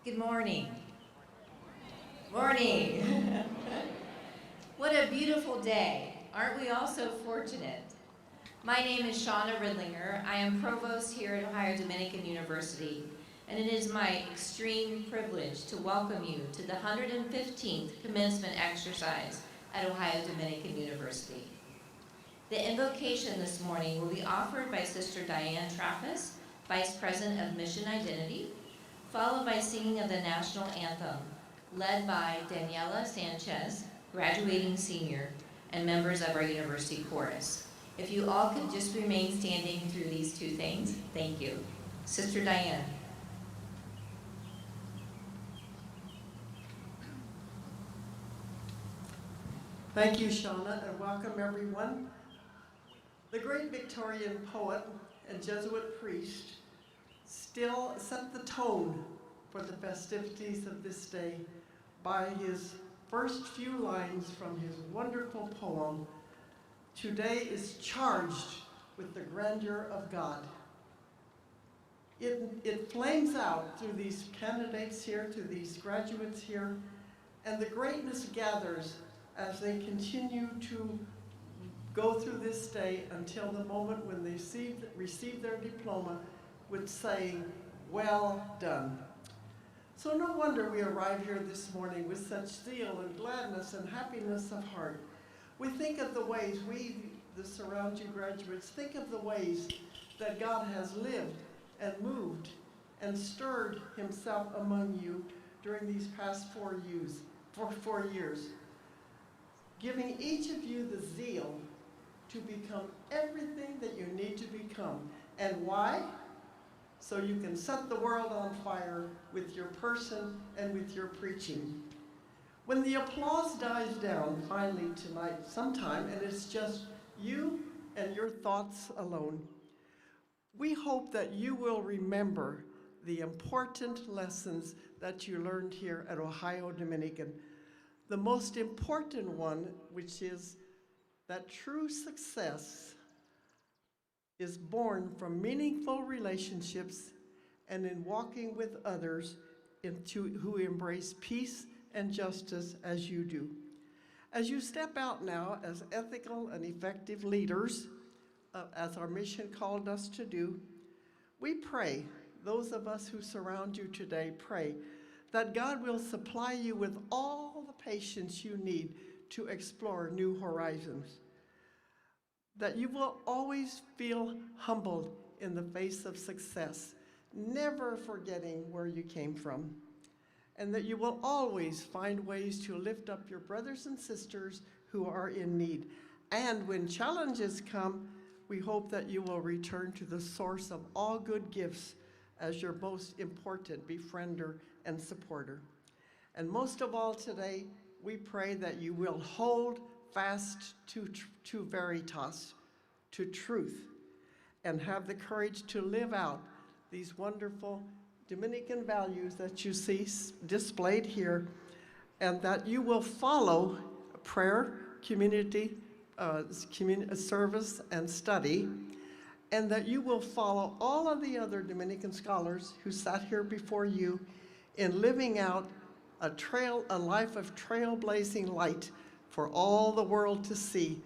Good morning. Morning. What a beautiful day. Aren't we all so fortunate? My name is Shauna Ridlinger. I am provost here at Ohio Dominican University, and it is my extreme privilege to welcome you to the 115th commencement exercise at Ohio Dominican University. The invocation this morning will be offered by Sister Diane Trappis, Vice President of Mission Identity, followed by singing of the national anthem, led by Daniela Sanchez, graduating senior, and members of our university chorus. If you all could just remain standing through these two things, thank you. Sister Diane. Thank you, Shauna, and welcome everyone. The great Victorian poet and Jesuit priest still set the tone for the festivities of this day by his first few lines from his wonderful poem, "Today is charged with the grandeur of God." It flames out through these candidates here, to these graduates here, and the greatness gathers as they continue to go through this day until the moment when they receive their diploma with saying, "Well done." So no wonder we arrive here this morning with such zeal and gladness and happiness of heart. We think of the ways, the Surround You graduates, think of the ways that God has lived and moved and stirred himself among you during these past 4 years, giving each of you the zeal to become everything that you need to become. And why? So you can set the world on fire with your person and with your preaching. When the applause dies down finally tonight sometime, and it's just you and your thoughts alone, we hope that you will remember the important lessons that you learned here at Ohio Dominican. The most important one, which is that true success is born from meaningful relationships and in walking with others who embrace peace and justice as you do. As you step out now as ethical and effective leaders, as our mission called us to do, we pray, those of us who surround you today, pray that God will supply you with all the patience you need to explore new horizons, that you will always feel humbled in the face of success, never forgetting where you came from, and that you will always find ways to lift up your brothers and sisters who are in need. And when challenges come, we hope that you will return to the source of all good gifts as your most important befriender and supporter. And most of all today, we pray that you will hold fast to veritas, to truth, and have the courage to live out these wonderful Dominican values that you see displayed here, and that you will follow prayer, community service, and study, and that you will follow all of the other Dominican scholars who sat here before you in living out a life of trailblazing light for all the world to see.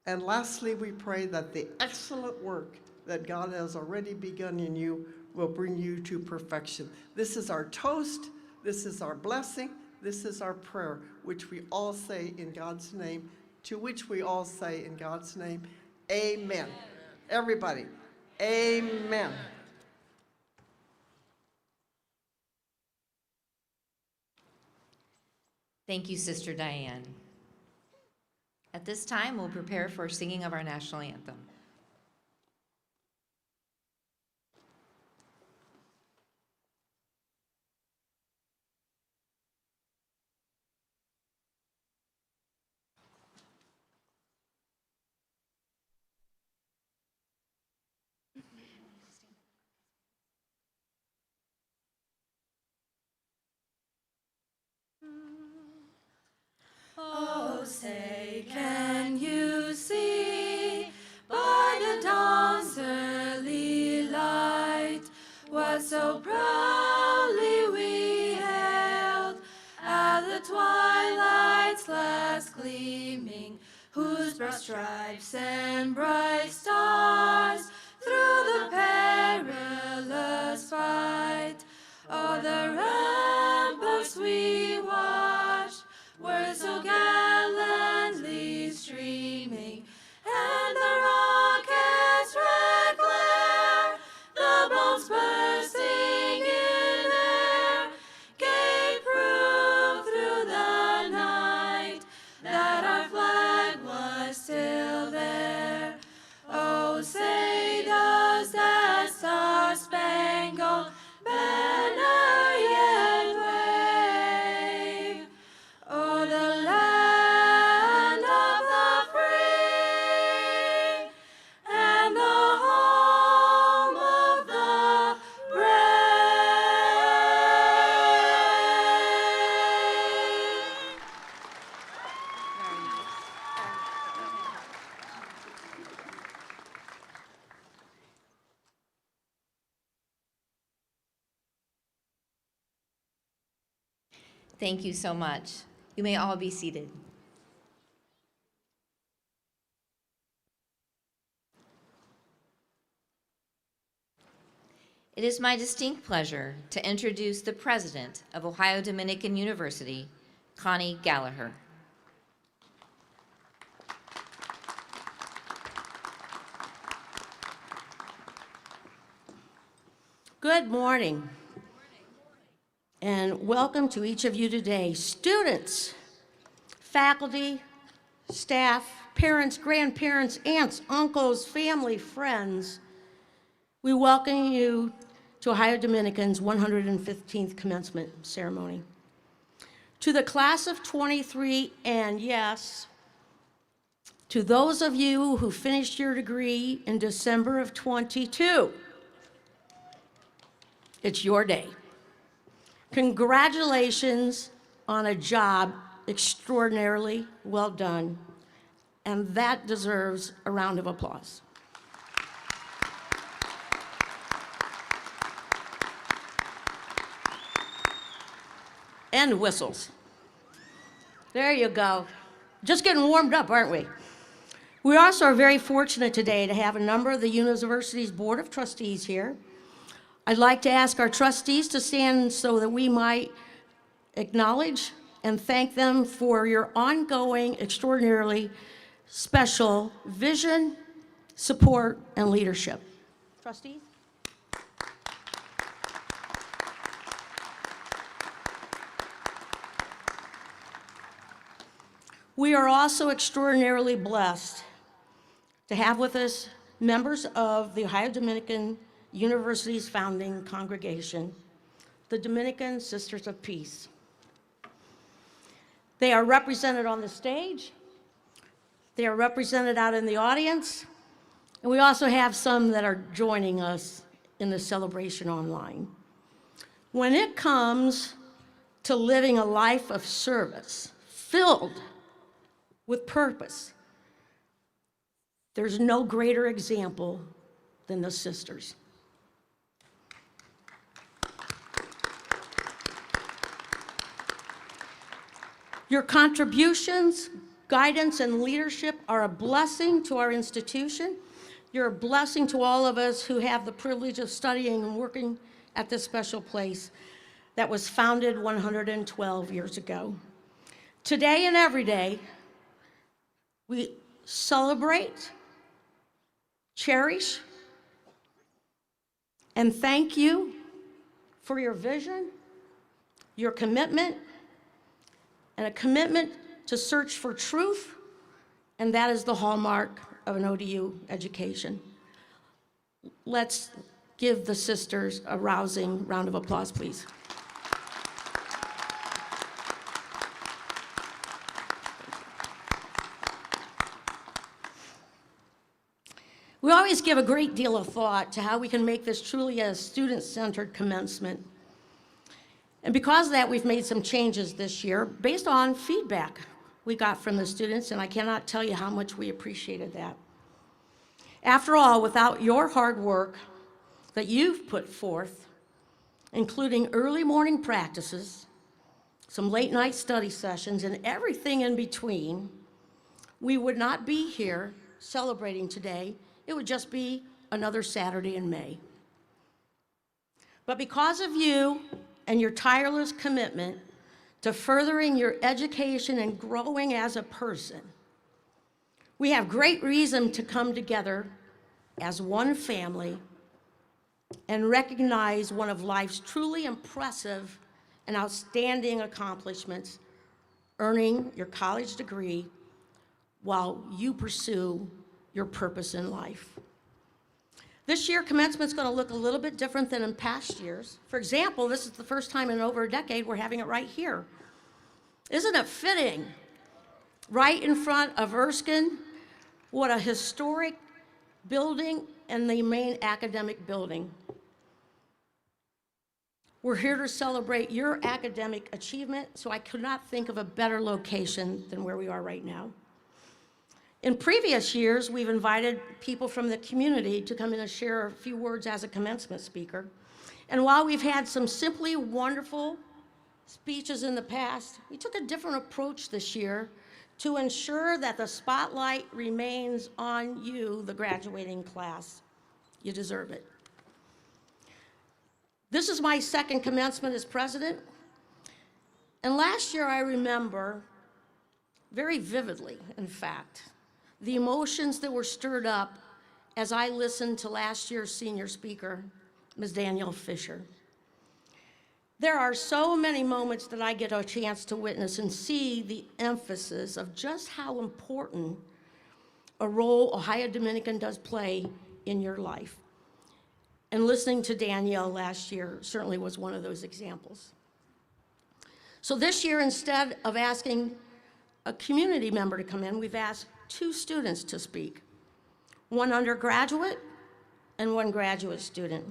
And lastly, we pray that the excellent work that God has already begun in you will bring you to perfection. This is our toast, this is our blessing, this is our prayer, which we all say in God's name, to which we all say in God's name, amen. Everybody, amen. Thank you, Sister Diane. At this time, we'll prepare for singing of our national anthem. Oh, say, can you see by the dawn's early light what that so proudly we hailed at the twilight's last gleaming, whose broad stripes and bright stars through the perilous fight o'er the ramparts we watched were so gallantly streaming, and the rocket's red glare, the bombs bursting in air, gave proof through the night that our flag was still there. Oh, say does that star-spangled banner yet wave o'er the land of the free and the home of the brave? Thank you so much. You may all be seated. It is my distinct pleasure to introduce the president of Ohio Dominican University, Connie Gallagher. Good morning, and welcome to each of you today. Students, faculty, staff, parents, grandparents, aunts, uncles, family, friends, we welcome you to Ohio Dominican's 115th commencement ceremony. To the class of 23, and yes, to those of you who finished your degree in December of 22, it's your day. Congratulations on a job extraordinarily well done, and that deserves a round of applause. And whistles. There you go. Just getting warmed up, aren't we? We also are very fortunate today to have a number of the university's Board of Trustees here. I'd like to ask our trustees to stand so that we might acknowledge and thank them for your ongoing, extraordinarily special vision, support, and leadership. Trustees? We are also extraordinarily blessed to have with us members of the Ohio Dominican University's founding congregation, the Dominican Sisters of Peace. They are represented on the stage, they are represented out in the audience, and we also have some that are joining us in the celebration online. When it comes to living a life of service, filled with purpose, there's no greater example than the sisters. Your contributions, guidance, and leadership are a blessing to our institution. You're a blessing to all of us who have the privilege of studying and working at this special place that was founded 112 years ago. Today and every day, we celebrate, cherish, and thank you for your vision, your commitment, and a commitment to search for truth, and that is the hallmark of an ODU education. Let's give the sisters a rousing round of applause, please. We always give a great deal of thought to how we can make this truly a student-centered commencement. And because of that, we've made some changes this year based on feedback we got from the students, and I cannot tell you how much we appreciated that. After all, without your hard work that you've put forth, including early morning practices, some late night study sessions, and everything in between, we would not be here celebrating today. It would just be another Saturday in May. But because of you and your tireless commitment to furthering your education and growing as a person, we have great reason to come together as one family and recognize one of life's truly impressive and outstanding accomplishments, earning your college degree while you pursue your purpose in life. This year, commencement's going to look a little bit different than in past years. For example, this is the first time in over a decade we're having it right here. Isn't it fitting? Right in front of Erskine, what a historic building and the main academic building. We're here to celebrate your academic achievement, so I could not think of a better location than where we are right now. In previous years, we've invited people from the community to come in and share a few words as a commencement speaker. And while we've had some simply wonderful speeches in the past, we took a different approach this year to ensure that the spotlight remains on you, the graduating class. You deserve it. This is my second commencement as president. And last year I remember very vividly, in fact, the emotions that were stirred up as I listened to last year's senior speaker, Ms. Danielle Fisher. There are so many moments that I get a chance to witness and see the emphasis of just how important a role Ohio Dominican does play in your life. And listening to Danielle last year certainly was one of those examples. So this year, instead of asking a community member to come in, we've asked 2 students to speak, one undergraduate and one graduate student.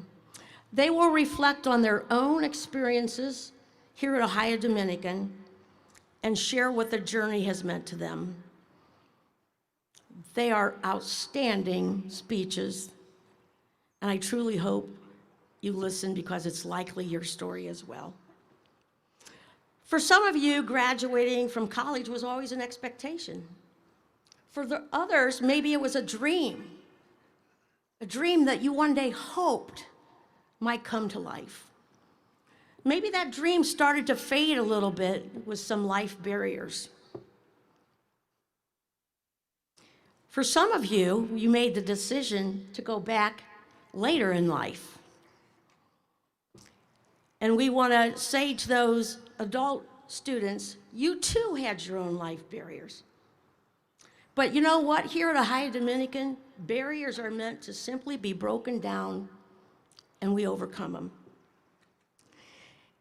They will reflect on their own experiences here at Ohio Dominican and share what the journey has meant to them. They are outstanding speeches, and I truly hope you listen because it's likely your story as well. For some of you, graduating from college was always an expectation. For the others, maybe it was a dream that you one day hoped might come to life. Maybe that dream started to fade a little bit with some life barriers. For some of you, you made the decision to go back later in life. And we want to say to those adult students, you too had your own life barriers. But you know what? Here at Ohio Dominican, barriers are meant to simply be broken down, and we overcome them.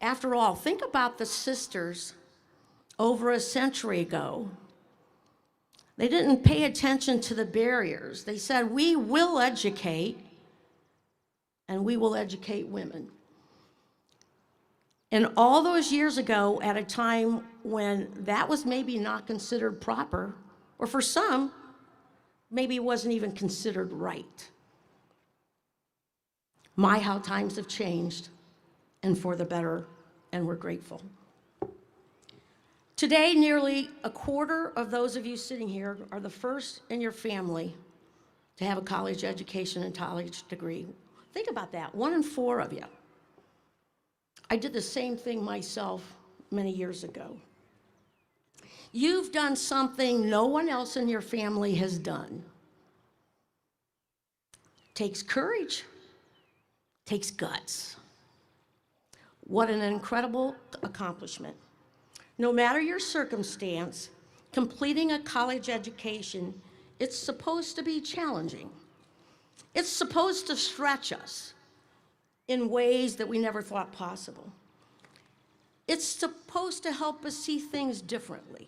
After all, think about the sisters over a century ago. They didn't pay attention to the barriers. They said, we will educate, and we will educate women. And all those years ago, at a time when that was maybe not considered proper, or for some, maybe it wasn't even considered right. My, how times have changed, and for the better, and we're grateful. Today, nearly a quarter of those of you sitting here are the first in your family to have a college education and college degree. Think about that, 1 in 4 of you. I did the same thing myself many years ago. You've done something no one else in your family has done. Takes courage, takes guts. What an incredible accomplishment. No matter your circumstance, completing a college education, it's supposed to be challenging. It's supposed to stretch us in ways that we never thought possible. It's supposed to help us see things differently.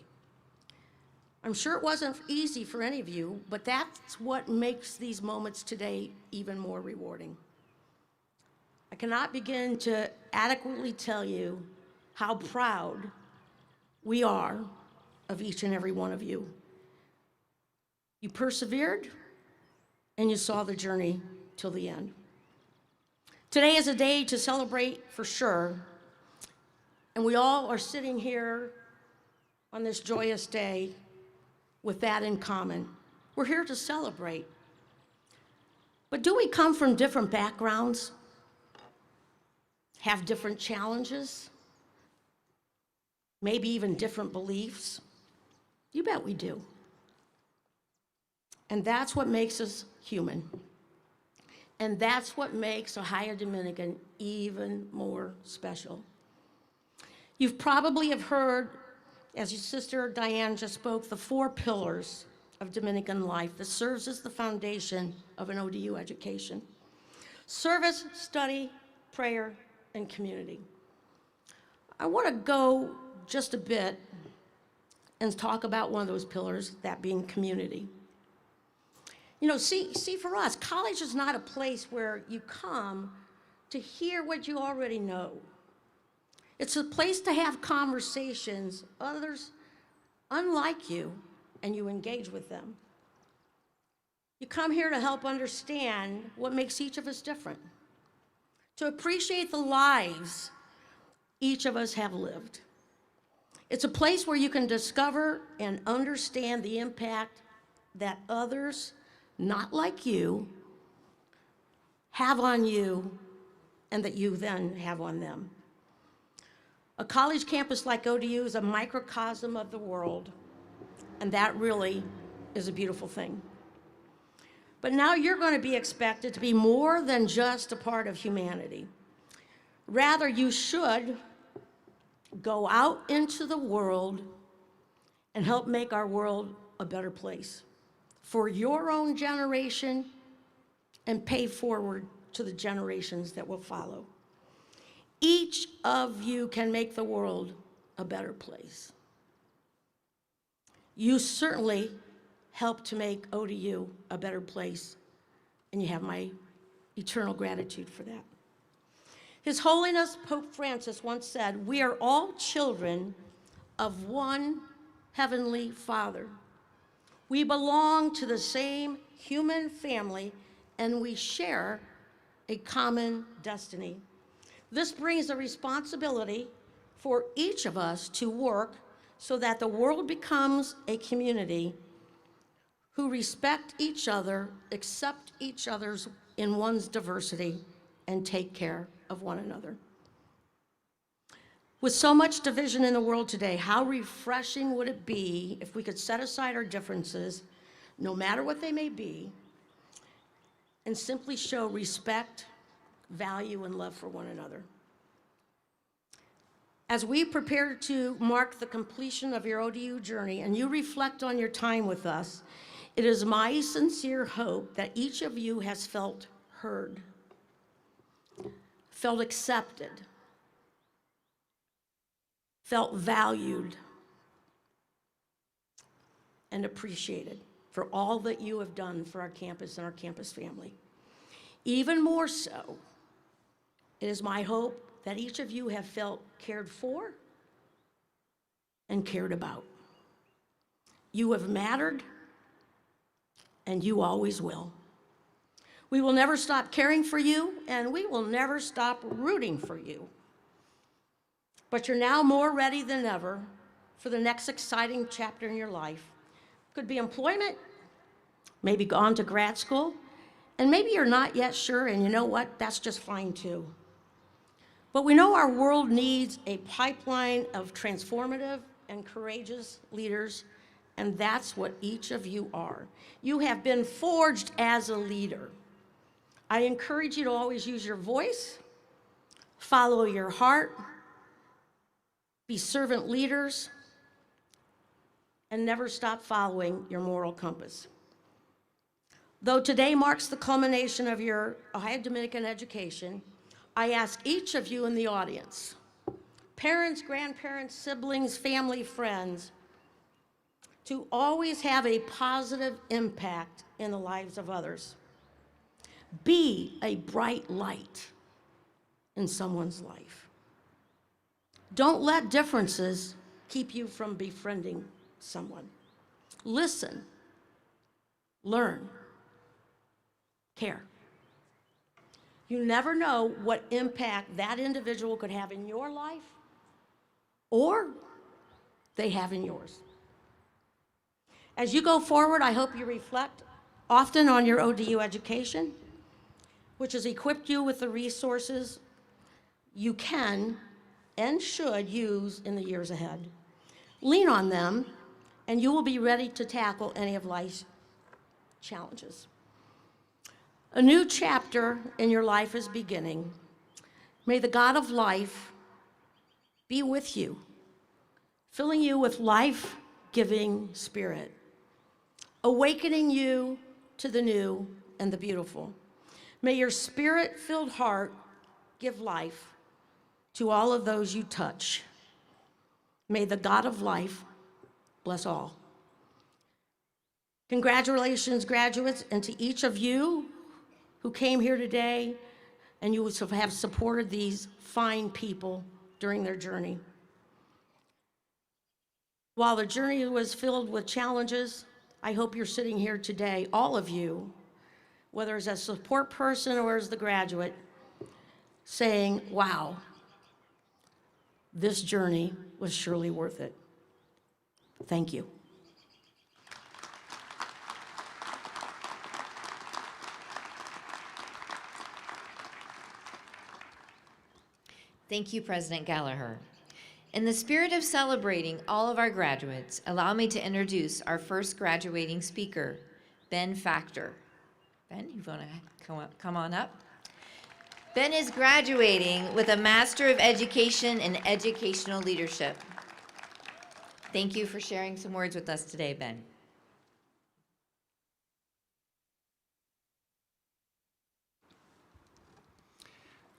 I'm sure it wasn't easy for any of you, but that's what makes these moments today even more rewarding. I cannot begin to adequately tell you how proud we are of each and every one of you. You persevered, and you saw the journey till the end. Today is a day to celebrate for sure, and we all are sitting here on this joyous day with that in common. We're here to celebrate. But do we come from different backgrounds? Have different challenges? Maybe even different beliefs? You bet we do. And that's what makes us human. And that's what makes Ohio Dominican even more special. You've probably have heard, as your sister Diane just spoke, the 4 pillars of Dominican life that serves as the foundation of an ODU education: service, study, prayer, and community. I want to go just a bit and talk about one of those pillars, that being community. You know, see, for us, college is not a place where you come to hear what you already know. It's a place to have conversations, others unlike you, and you engage with them. You come here to help understand what makes each of us different, to appreciate the lives each of us have lived. It's a place where you can discover and understand the impact that others not like you have on you, and that you then have on them. A college campus like ODU is a microcosm of the world, and that really is a beautiful thing. But now you're going to be expected to be more than just a part of humanity. Rather, you should go out into the world and help make our world a better place for your own generation and pay forward to the generations that will follow. Each of you can make the world a better place. You certainly help to make ODU a better place, and you have my eternal gratitude for that. His Holiness Pope Francis once said, "We are all children of one heavenly Father. We belong to the same human family, and we share a common destiny." This brings a responsibility for each of us to work so that the world becomes a community who respect each other, accept each other's in one's diversity, and take care of one another. With so much division in the world today, how refreshing would it be if we could set aside our differences, no matter what they may be, and simply show respect, value, and love for one another. As we prepare to mark the completion of your ODU journey and you reflect on your time with us, it is my sincere hope that each of you has felt heard, felt accepted, felt valued, and appreciated for all that you have done for our campus and our campus family. Even more so, it is my hope that each of you have felt cared for and cared about. You have mattered, and you always will. We will never stop caring for you, and we will never stop rooting for you. But you're now more ready than ever for the next exciting chapter in your life. Could be employment, maybe gone to grad school, and maybe you're not yet sure, and you know what? That's just fine too. But we know our world needs a pipeline of transformative and courageous leaders, and that's what each of you are. You have been forged as a leader. I encourage you to always use your voice, follow your heart, be servant leaders, and never stop following your moral compass. Though today marks the culmination of your Ohio Dominican education, I ask each of you in the audience, parents, grandparents, siblings, family, friends, to always have a positive impact in the lives of others. Be a bright light in someone's life. Don't let differences keep you from befriending someone. Listen, learn, care. You never know what impact that individual could have in your life or they have in yours. As you go forward, I hope you reflect often on your ODU education, which has equipped you with the resources you can and should use in the years ahead. Lean on them, and you will be ready to tackle any of life's challenges. A new chapter in your life is beginning. May the God of life be with you, filling you with life-giving spirit, awakening you to the new and the beautiful. May your spirit-filled heart give life to all of those you touch. May the God of life bless all. Congratulations, graduates, and to each of you who came here today and you have supported these fine people during their journey. While the journey was filled with challenges, I hope you're sitting here today, all of you, whether as a support person or as the graduate, saying, wow, this journey was surely worth it. Thank you. Thank you, President Gallagher. In the spirit of celebrating all of our graduates, allow me to introduce our first graduating speaker, Ben Factor. Ben, you want to come on up? Ben is graduating with a Master of Education in Educational Leadership. Thank you for sharing some words with us today, Ben.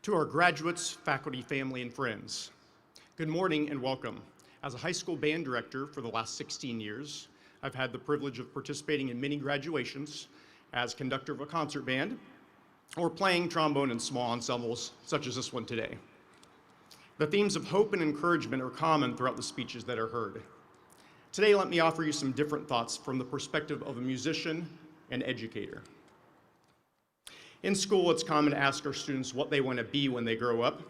To our graduates, faculty, family, and friends, good morning and welcome. As a high school band director for the last 16 years, I've had the privilege of participating in many graduations as conductor of a concert band or playing trombone in small ensembles such as this one today. The themes of hope and encouragement are common throughout the speeches that are heard. Today, let me offer you some different thoughts from the perspective of a musician and educator. In school, it's common to ask our students what they want to be when they grow up.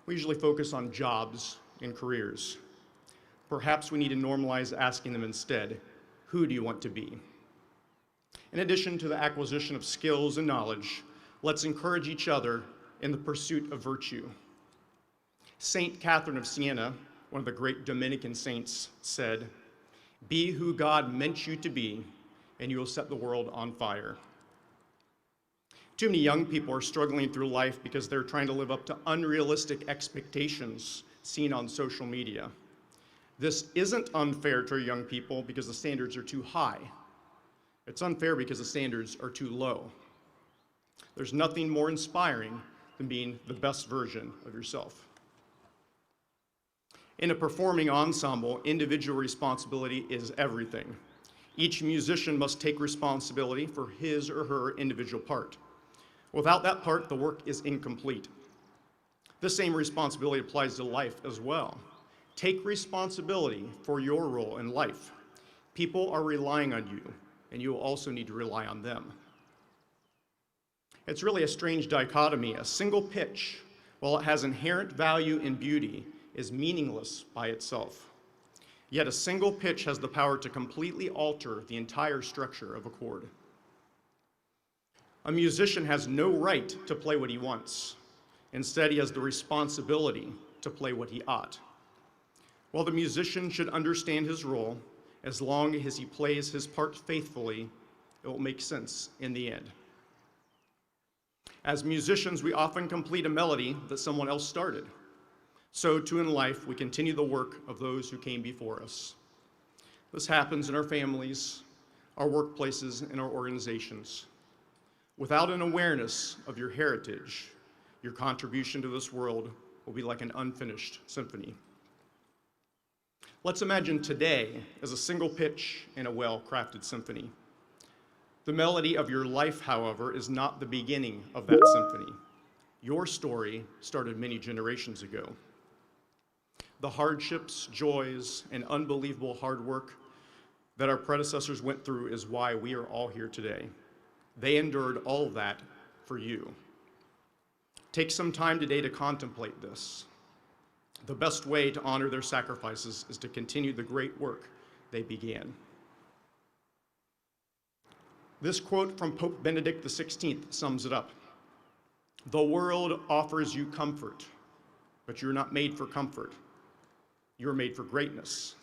We usually focus on jobs and careers. Perhaps we need to normalize asking them instead, who do you want to be? In addition to the acquisition of skills and knowledge, let's encourage each other in the pursuit of virtue. Saint Catherine of Siena, one of the great Dominican saints, said, "Be who God meant you to be, and you will set the world on fire." Too many young people are struggling through life because they're trying to live up to unrealistic expectations seen on social media. This isn't unfair to young people because the standards are too high. It's unfair because the standards are too low. There's nothing more inspiring than being the best version of yourself. In a performing ensemble, individual responsibility is everything. Each musician must take responsibility for his or her individual part. Without that part, the work is incomplete. The same responsibility applies to life as well. Take responsibility for your role in life. People are relying on you, and you will also need to rely on them. It's really a strange dichotomy. A single pitch, while it has inherent value and beauty, is meaningless by itself. Yet a single pitch has the power to completely alter the entire structure of a chord. A musician has no right to play what he wants. Instead, he has the responsibility to play what he ought. While the musician should understand his role, as long as he plays his part faithfully, it will make sense in the end. As musicians, we often complete a melody that someone else started. So too in life, we continue the work of those who came before us. This happens in our families, our workplaces, and our organizations. Without an awareness of your heritage, your contribution to this world will be like an unfinished symphony. Let's imagine today as a single pitch in a well-crafted symphony. The melody of your life, however, is not the beginning of that symphony. Your story started many generations ago. The hardships, joys, and unbelievable hard work that our predecessors went through is why we are all here today. They endured all of that for you. Take some time today to contemplate this. The best way to honor their sacrifices is to continue the great work they began. This quote from Pope Benedict XVI sums it up. The world offers you comfort, but you're not made for comfort. You're made for greatness.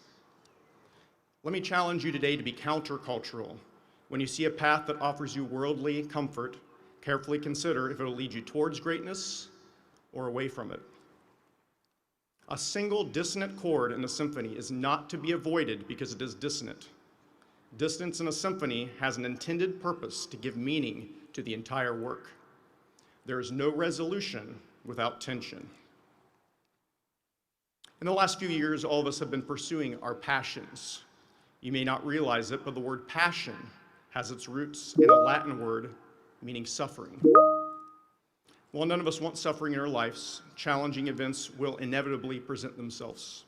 Let me challenge you today to be countercultural. When you see a path that offers you worldly comfort, carefully consider if it will lead you towards greatness or away from it. A single dissonant chord in a symphony is not to be avoided because it is dissonant. Dissonance in a symphony has an intended purpose to give meaning to the entire work. There is no resolution without tension. In the last few years, all of us have been pursuing our passions. You may not realize it, but the word passion has its roots in a Latin word meaning suffering. While none of us want suffering in our lives, challenging events will inevitably present themselves.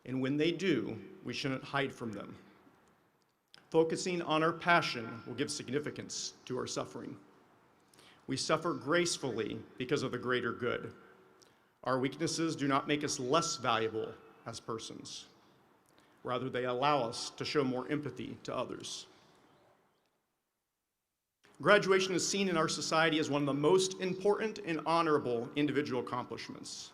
And when they do, we shouldn't hide from them. Focusing on our passion will give significance to our suffering. We suffer gracefully because of the greater good. Our weaknesses do not make us less valuable as persons. Rather, they allow us to show more empathy to others. Graduation is seen in our society as one of the most important and honorable individual accomplishments.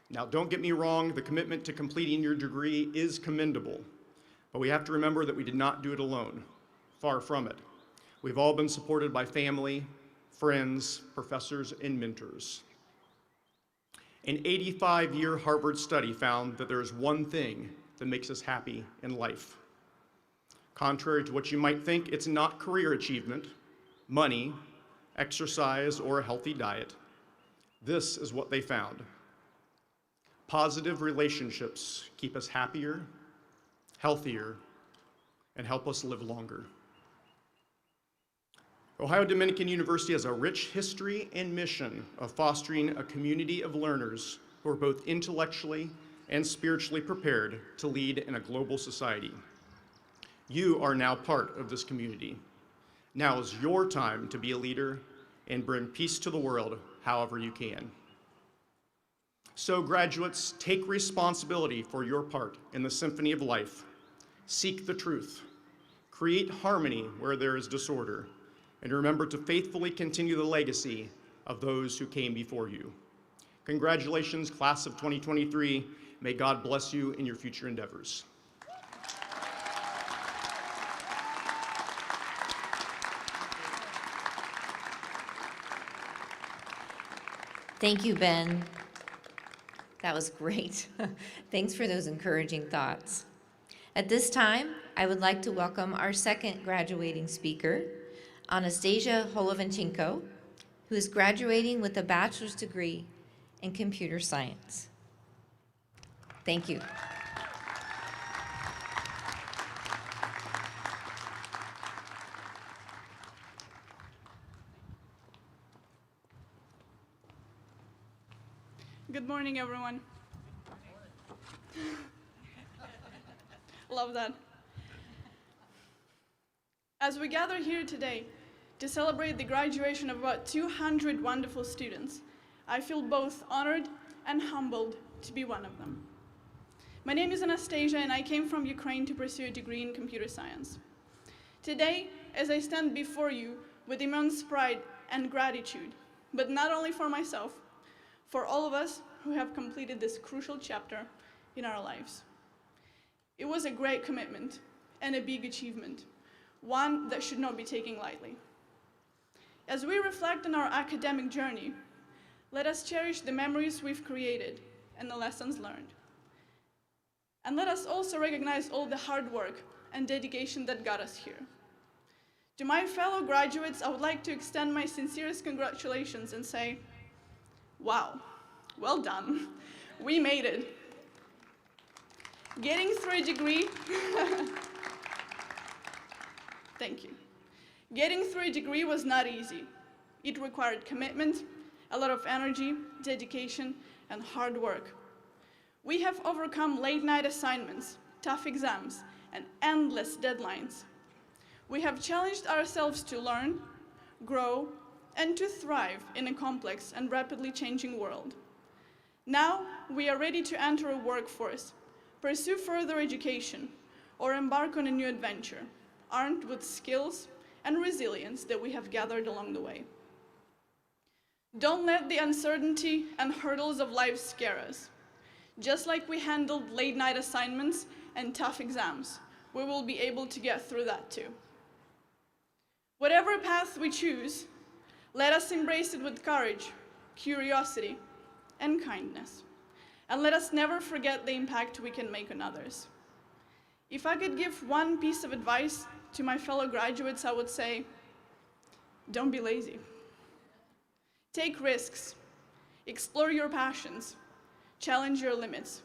Now, don't get me wrong, the commitment to completing your degree is commendable, but we have to remember that we did not do it alone. Far from it. We've all been supported by family, friends, professors, and mentors. An 85-year Harvard study found that there is one thing that makes us happy in life. Contrary to what you might think, it's not career achievement, money, exercise, or a healthy diet. This is what they found. Positive relationships keep us happier, healthier, and help us live longer. Ohio Dominican University has a rich history and mission of fostering a community of learners who are both intellectually and spiritually prepared to lead in a global society. You are now part of this community. Now is your time to be a leader and bring peace to the world however you can. So graduates, take responsibility for your part in the symphony of life. Seek the truth. Create harmony where there is disorder. And remember to faithfully continue the legacy of those who came before you. Congratulations, class of 2023. May God bless you in your future endeavors. Thank you, Ben. That was great. Thanks for those encouraging thoughts. At this time, I would like to welcome our second graduating speaker, Anastasia Holovenchenko, who is graduating with a bachelor's degree in computer science. Thank you. Good morning, everyone. Love that. As we gather here today to celebrate the graduation of about 200 wonderful students, I feel both honored and humbled to be one of them. My name is Anastasia, and I came from Ukraine to pursue a degree in computer science. Today, as I stand before you with immense pride and gratitude, but not only for myself, for all of us who have completed this crucial chapter in our lives. It was a great commitment and a big achievement, one that should not be taken lightly. As we reflect on our academic journey, let us cherish the memories we've created and the lessons learned. And let us also recognize all the hard work and dedication that got us here. To my fellow graduates, I would like to extend my sincerest congratulations and say, wow, well done. We made it. Getting through a degree, thank you. Getting through a degree was not easy. It required commitment, a lot of energy, dedication, and hard work. We have overcome late-night assignments, tough exams, and endless deadlines. We have challenged ourselves to learn, grow, and to thrive in a complex and rapidly changing world. Now, we are ready to enter a workforce, pursue further education, or embark on a new adventure, armed with skills and resilience that we have gathered along the way. Don't let the uncertainty and hurdles of life scare us. Just like we handled late-night assignments and tough exams, we will be able to get through that too. Whatever path we choose, let us embrace it with courage, curiosity, and kindness. And let us never forget the impact we can make on others. If I could give one piece of advice to my fellow graduates, I would say, don't be lazy. Take risks, explore your passions, challenge your limits.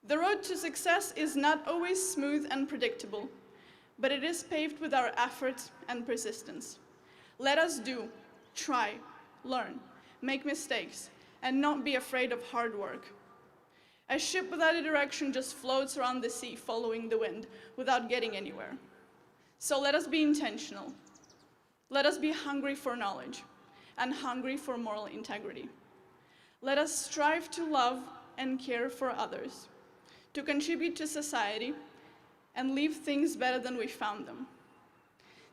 The road to success is not always smooth and predictable, but it is paved with our efforts and persistence. Let us do, try, learn, make mistakes, and not be afraid of hard work. A ship without a direction just floats around the sea following the wind without getting anywhere. So let us be intentional. Let us be hungry for knowledge and hungry for moral integrity. Let us strive to love and care for others, to contribute to society, and leave things better than we found them.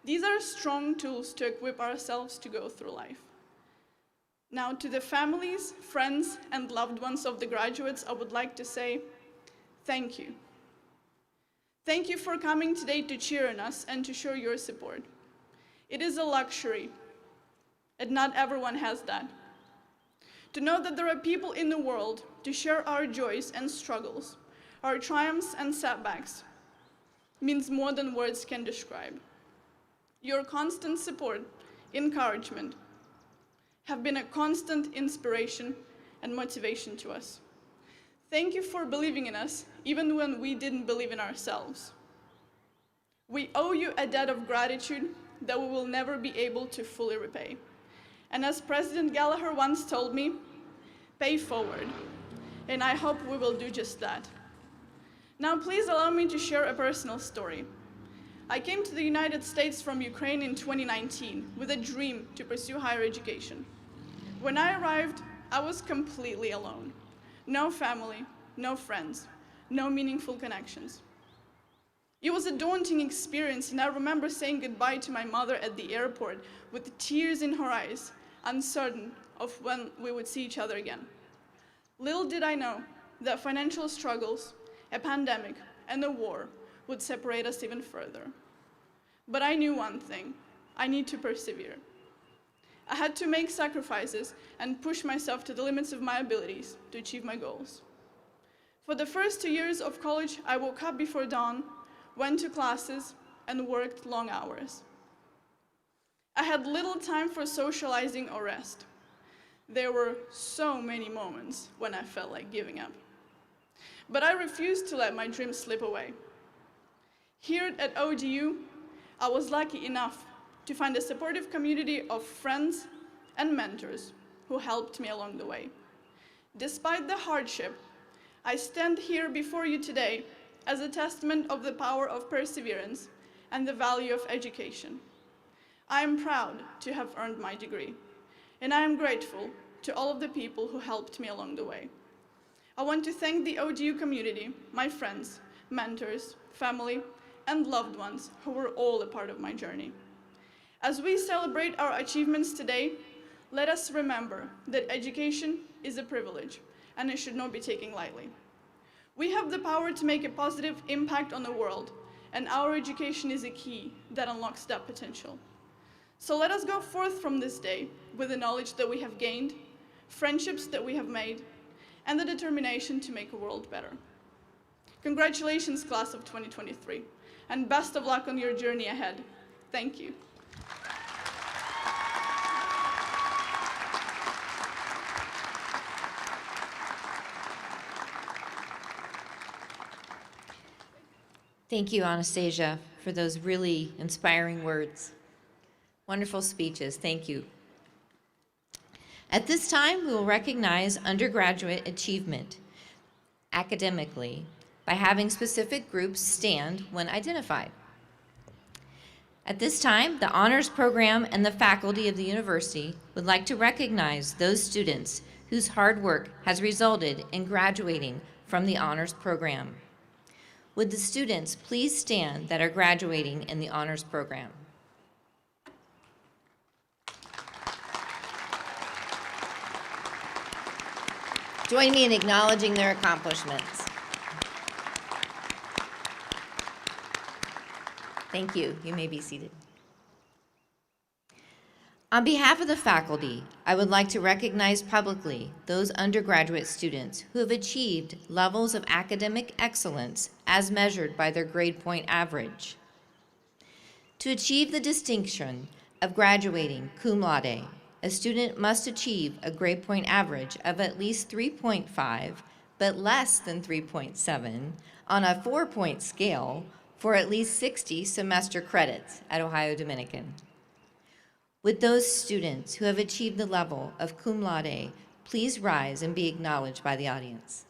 These are strong tools to equip ourselves to go through life. Now, to the families, friends, and loved ones of the graduates, I would like to say thank you. Thank you for coming today to cheer on us and to show your support. It is a luxury, and not everyone has that. To know that there are people in the world to share our joys and struggles, our triumphs and setbacks, means more than words can describe. Your constant support, encouragement, have been a constant inspiration and motivation to us. Thank you for believing in us, even when we didn't believe in ourselves. We owe you a debt of gratitude that we will never be able to fully repay. And as President Gallagher once told me, pay forward. And I hope we will do just that. Now, please allow me to share a personal story. I came to the United States from Ukraine in 2019 with a dream to pursue higher education. When I arrived, I was completely alone. No family, no friends, no meaningful connections. It was a daunting experience, and I remember saying goodbye to my mother at the airport with tears in her eyes, uncertain of when we would see each other again. Little did I know that financial struggles, a pandemic, and a war would separate us even further. But I knew one thing: I need to persevere. I had to make sacrifices and push myself to the limits of my abilities to achieve my goals. For the first 2 years of college, I woke up before dawn, went to classes, and worked long hours. I had little time for socializing or rest. There were so many moments when I felt like giving up. But I refused to let my dreams slip away. Here at ODU, I was lucky enough to find a supportive community of friends and mentors who helped me along the way. Despite the hardship, I stand here before you today as a testament of the power of perseverance and the value of education. I am proud to have earned my degree, and I am grateful to all of the people who helped me along the way. I want to thank the ODU community, my friends, mentors, family, and loved ones who were all a part of my journey. As we celebrate our achievements today, let us remember that education is a privilege, and it should not be taken lightly. We have the power to make a positive impact on the world, and our education is a key that unlocks that potential. So let us go forth from this day with the knowledge that we have gained, friendships that we have made, and the determination to make a world better. Congratulations, class of 2023, and best of luck on your journey ahead. Thank you. Thank you, Anastasia, for those really inspiring words. Wonderful speeches. Thank you. At this time, we will recognize undergraduate achievement academically by having specific groups stand when identified. At this time, the honors program and the faculty of the university would like to recognize those students whose hard work has resulted in graduating from the honors program. Would the students please stand that are graduating in the honors program? Join me in acknowledging their accomplishments. Thank you. You may be seated. On behalf of the faculty, I would like to recognize publicly those undergraduate students who have achieved levels of academic excellence as measured by their grade point average. To achieve the distinction of graduating cum laude, a student must achieve a grade point average of at least 3.5, but less than 3.7 on a 4-point scale for at least 60 semester credits at Ohio Dominican. Would those students who have achieved the level of cum laude please rise and be acknowledged by the audience?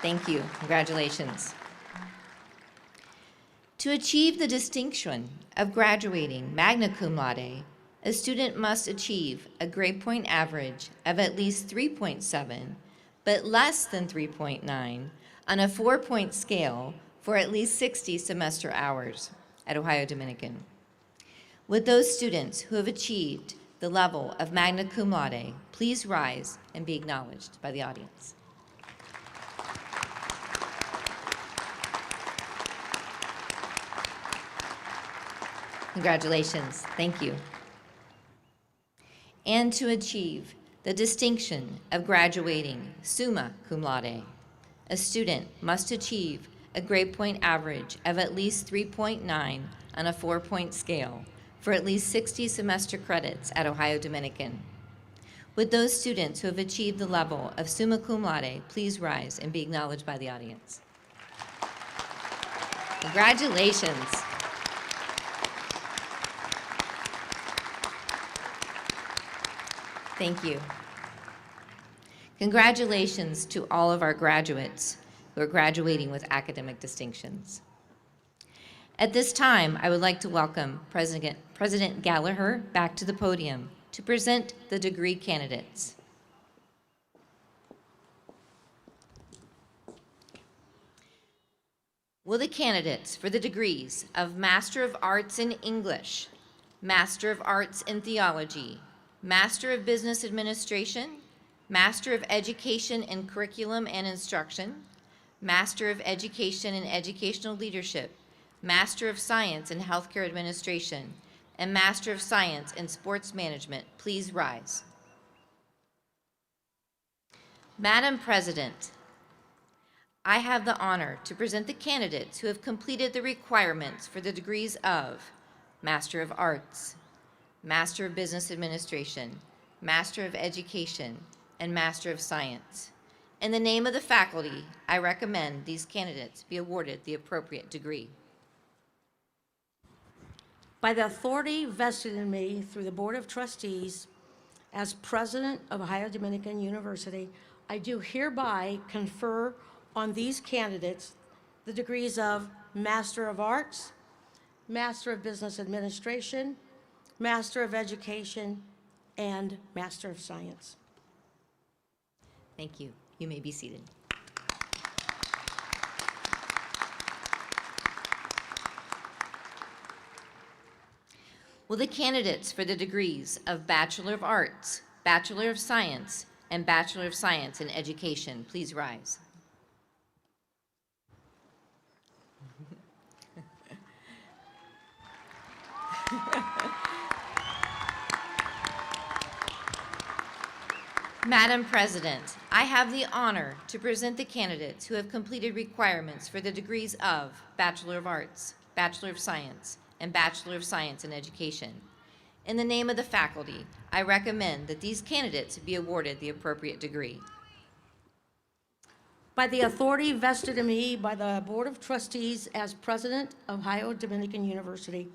Thank you. Congratulations. To achieve the distinction of graduating magna cum laude, a student must achieve a grade point average of at least 3.7, but less than 3.9 on a 4-point scale for at least 60 semester hours at Ohio Dominican. Would those students who have achieved the level of magna cum laude please rise and be acknowledged by the audience? Congratulations. Thank you. And to achieve the distinction of graduating summa cum laude, a student must achieve a grade point average of at least 3.9 on a 4-point scale for at least 60 semester credits at Ohio Dominican. Would those students who have achieved the level of summa cum laude please rise and be acknowledged by the audience? Congratulations. Thank you. Congratulations to all of our graduates who are graduating with academic distinctions. At this time, I would like to welcome President Gallagher back to the podium to present the degree candidates. Will the candidates for the degrees of Master of Arts in English, Master of Arts in Theology, Master of Business Administration, Master of Education in Curriculum and Instruction, Master of Education in Educational Leadership, Master of Science in Healthcare Administration, and Master of Science in Sports Management, please rise. Madam President, I have the honor to present the candidates who have completed the requirements for the degrees of Master of Arts, Master of Business Administration, Master of Education, and Master of Science. In the name of the faculty, I recommend these candidates be awarded the appropriate degree. By the authority vested in me through the Board of Trustees as President of Ohio Dominican University, I do hereby confer on these candidates the degrees of Master of Arts, Master of Business Administration, Master of Education, and Master of Science. Thank you. You may be seated. Will the candidates for the degrees of Bachelor of Arts, Bachelor of Science, and Bachelor of Science in Education please rise? Madam President, I have the honor to present the candidates who have completed requirements for the degrees of Bachelor of Arts, Bachelor of Science, and Bachelor of Science in Education. In the name of the faculty, I recommend that these candidates be awarded the appropriate degree. By the authority vested in me by the Board of Trustees as President of Ohio Dominican University,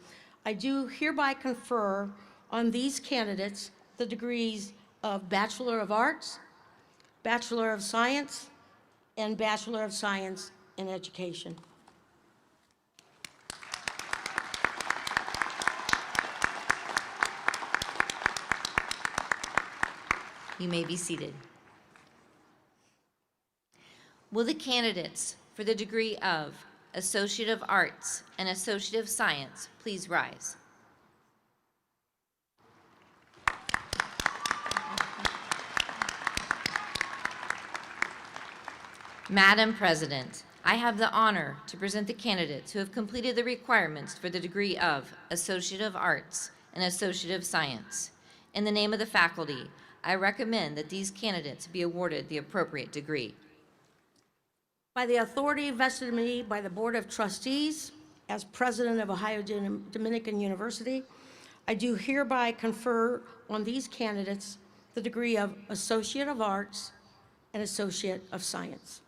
I do hereby confer on these candidates the degrees of Bachelor of Arts, Bachelor of Science, and Bachelor of Science in Education. You may be seated. Will the candidates for the degree of Associate of Arts and Associate of Science please rise? Madam President, I have the honor to present the candidates who have completed the requirements for the degree of Associate of Arts and Associate of Science. In the name of the faculty, I recommend that these candidates be awarded the appropriate degree. By the authority vested in me by the Board of Trustees as President of Ohio Dominican University, I do hereby confer on these candidates the degree of Associate of Arts and Associate of Science.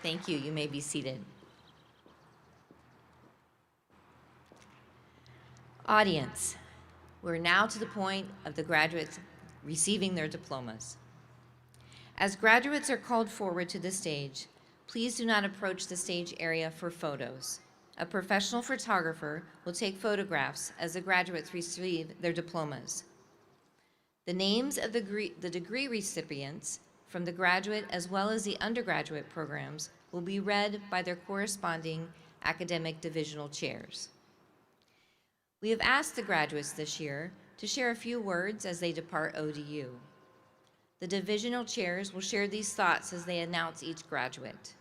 Thank you. You may be seated. Audience, we're now to the point of the graduates receiving their diplomas. As graduates are called forward to the stage, please do not approach the stage area for photos. A professional photographer will take photographs as the graduates receive their diplomas. The names of the degree recipients from the graduate as well as the undergraduate programs will be read by their corresponding academic divisional chairs. We have asked the graduates this year to share a few words as they depart ODU. The divisional chairs will share these thoughts as they announce each graduate.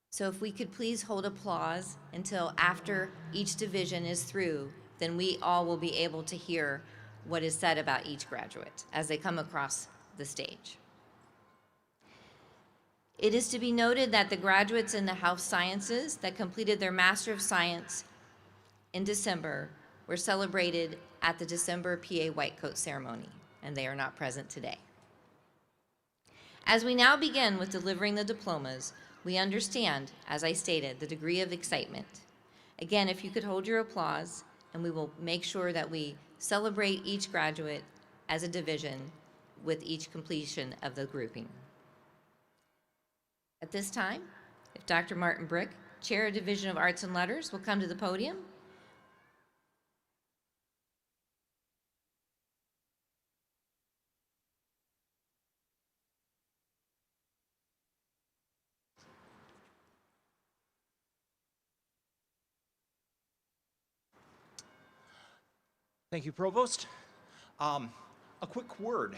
So if we could please hold applause until after each division is through, then we all will be able to hear what is said about each graduate as they come across the stage. It is to be noted that the graduates in the health sciences that completed their Master of Science in December were celebrated at the December PA White Coat ceremony, and they are not present today. As we now begin with delivering the diplomas, we understand, as I stated, the degree of excitement. Again, if you could hold your applause, and we will make sure that we celebrate each graduate as a division with each completion of the grouping. At this time, if Dr. Martin Brick, Chair of Division of Arts and Letters, will come to the podium. Thank you, Provost. A quick word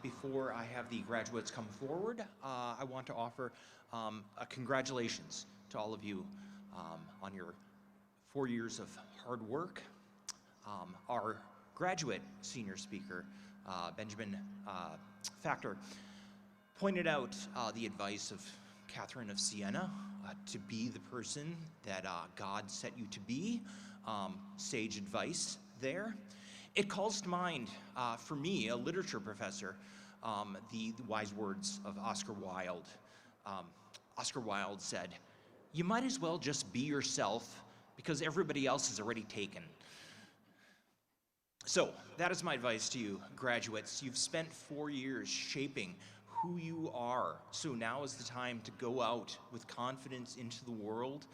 before I have the graduates come forward. I want to offer a congratulations to all of you on your 4 years of hard work. Our graduate senior speaker, Benjamin Factor, pointed out the advice of Catherine of Siena to be the person that God set you to be. Sage advice there. It calls to mind, for me, a literature professor, the wise words of Oscar Wilde. Oscar Wilde said, "You might as well just be yourself because everybody else is already taken." So that is my advice to you, graduates. You've spent 4 years shaping who you are. So now is the time to go out with confidence into the world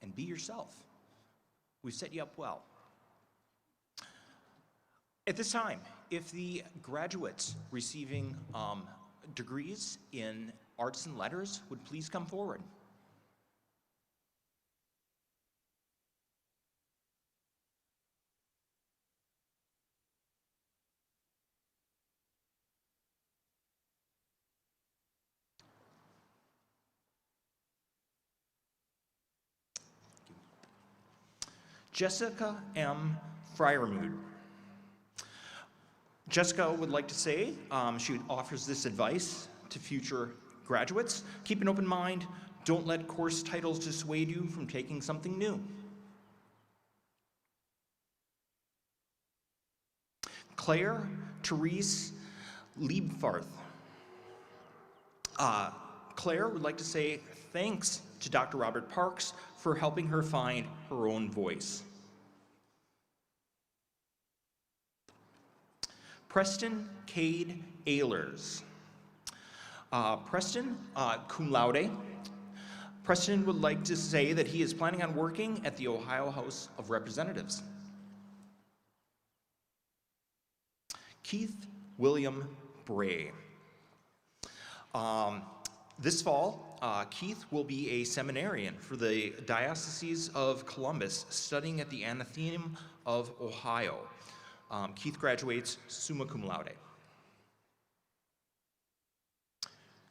and be yourself. We've set you up well. At this time, if the graduates receiving degrees in arts and letters would please come forward. Jessica M. Fryermuth. Jessica would like to say, she offers this advice to future graduates. Keep an open mind. Don't let course titles dissuade you from taking something new. Claire Therese Liebfarth. Claire would like to say thanks to Dr. Robert Parks for helping her find her own voice. Preston Cade Ehlers. Preston, cum laude. Preston would like to say that he is planning on working at the Ohio House of Representatives. Keith William Bray. This fall, Keith will be a seminarian for the Diocese of Columbus, studying at the Athenaeum of Ohio. Keith graduates summa cum laude.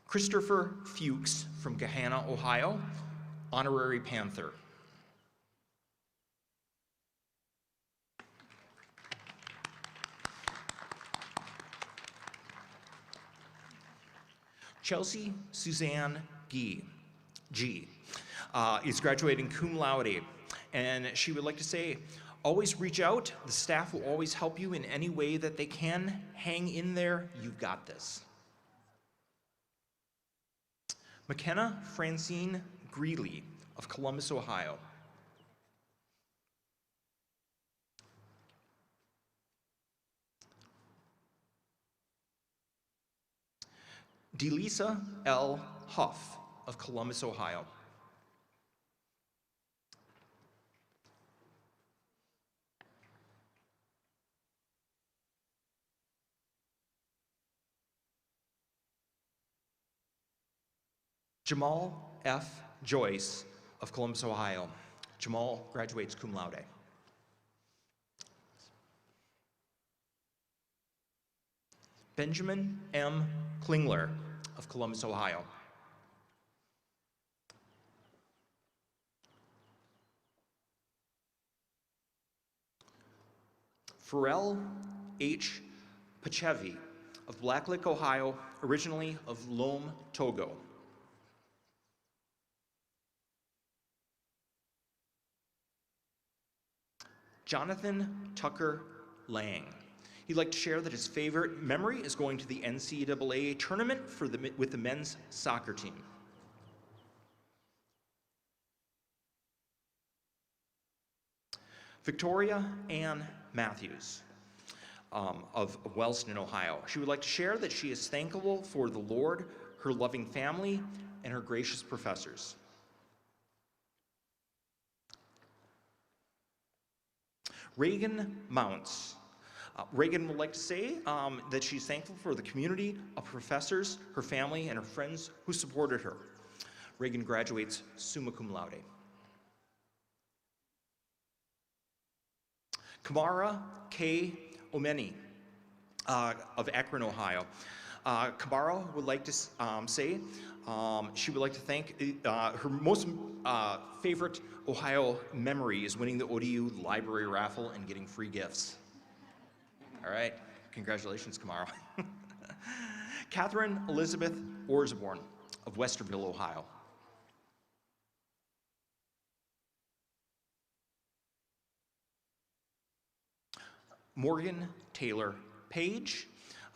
Christopher Fuchs from Gahanna, Ohio, honorary Panther. Chelsea Suzanne G. Is graduating cum laude, and she would like to say, always reach out. The staff will always help you in any way that they can. Hang in there. You've got this. McKenna Francine Greeley of Columbus, Ohio. Delisa L. Huff of Columbus, Ohio. Jamal F. Joyce of Columbus, Ohio. Jamal graduates cum laude. Benjamin M. Klingler of Columbus, Ohio. Pharrell H. Pachevi of Blacklick, Ohio, originally of Lome, Togo. Jonathan Tucker Lang. He'd like to share that his favorite memory is going to the NCAA tournament with the men's soccer team. Victoria Ann Matthews of Wellston, Ohio. She would like to share that she is thankful for the Lord, her loving family, and her gracious professors. Reagan Mounts. Reagan would like to say that she's thankful for the community of professors, her family, and her friends who supported her. Reagan graduates summa cum laude. Kamara K. Omeni of Akron, Ohio. Kamara would like to say she would like to thank her most favorite Ohio memory is winning the ODU library raffle and getting free gifts. All right, congratulations, Kamara. Catherine Elizabeth Orsborn of Westerville, Ohio. Morgan Taylor Page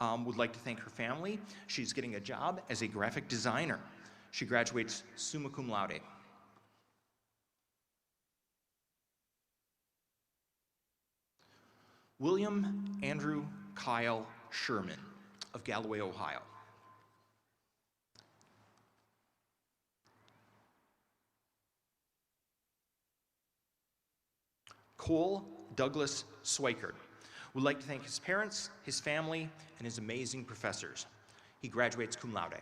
would like to thank her family. She's getting a job as a graphic designer. She graduates summa cum laude. William Andrew Kyle Sherman of Galloway, Ohio. Cole Douglas Swikert would like to thank his parents, his family, and his amazing professors. He graduates cum laude.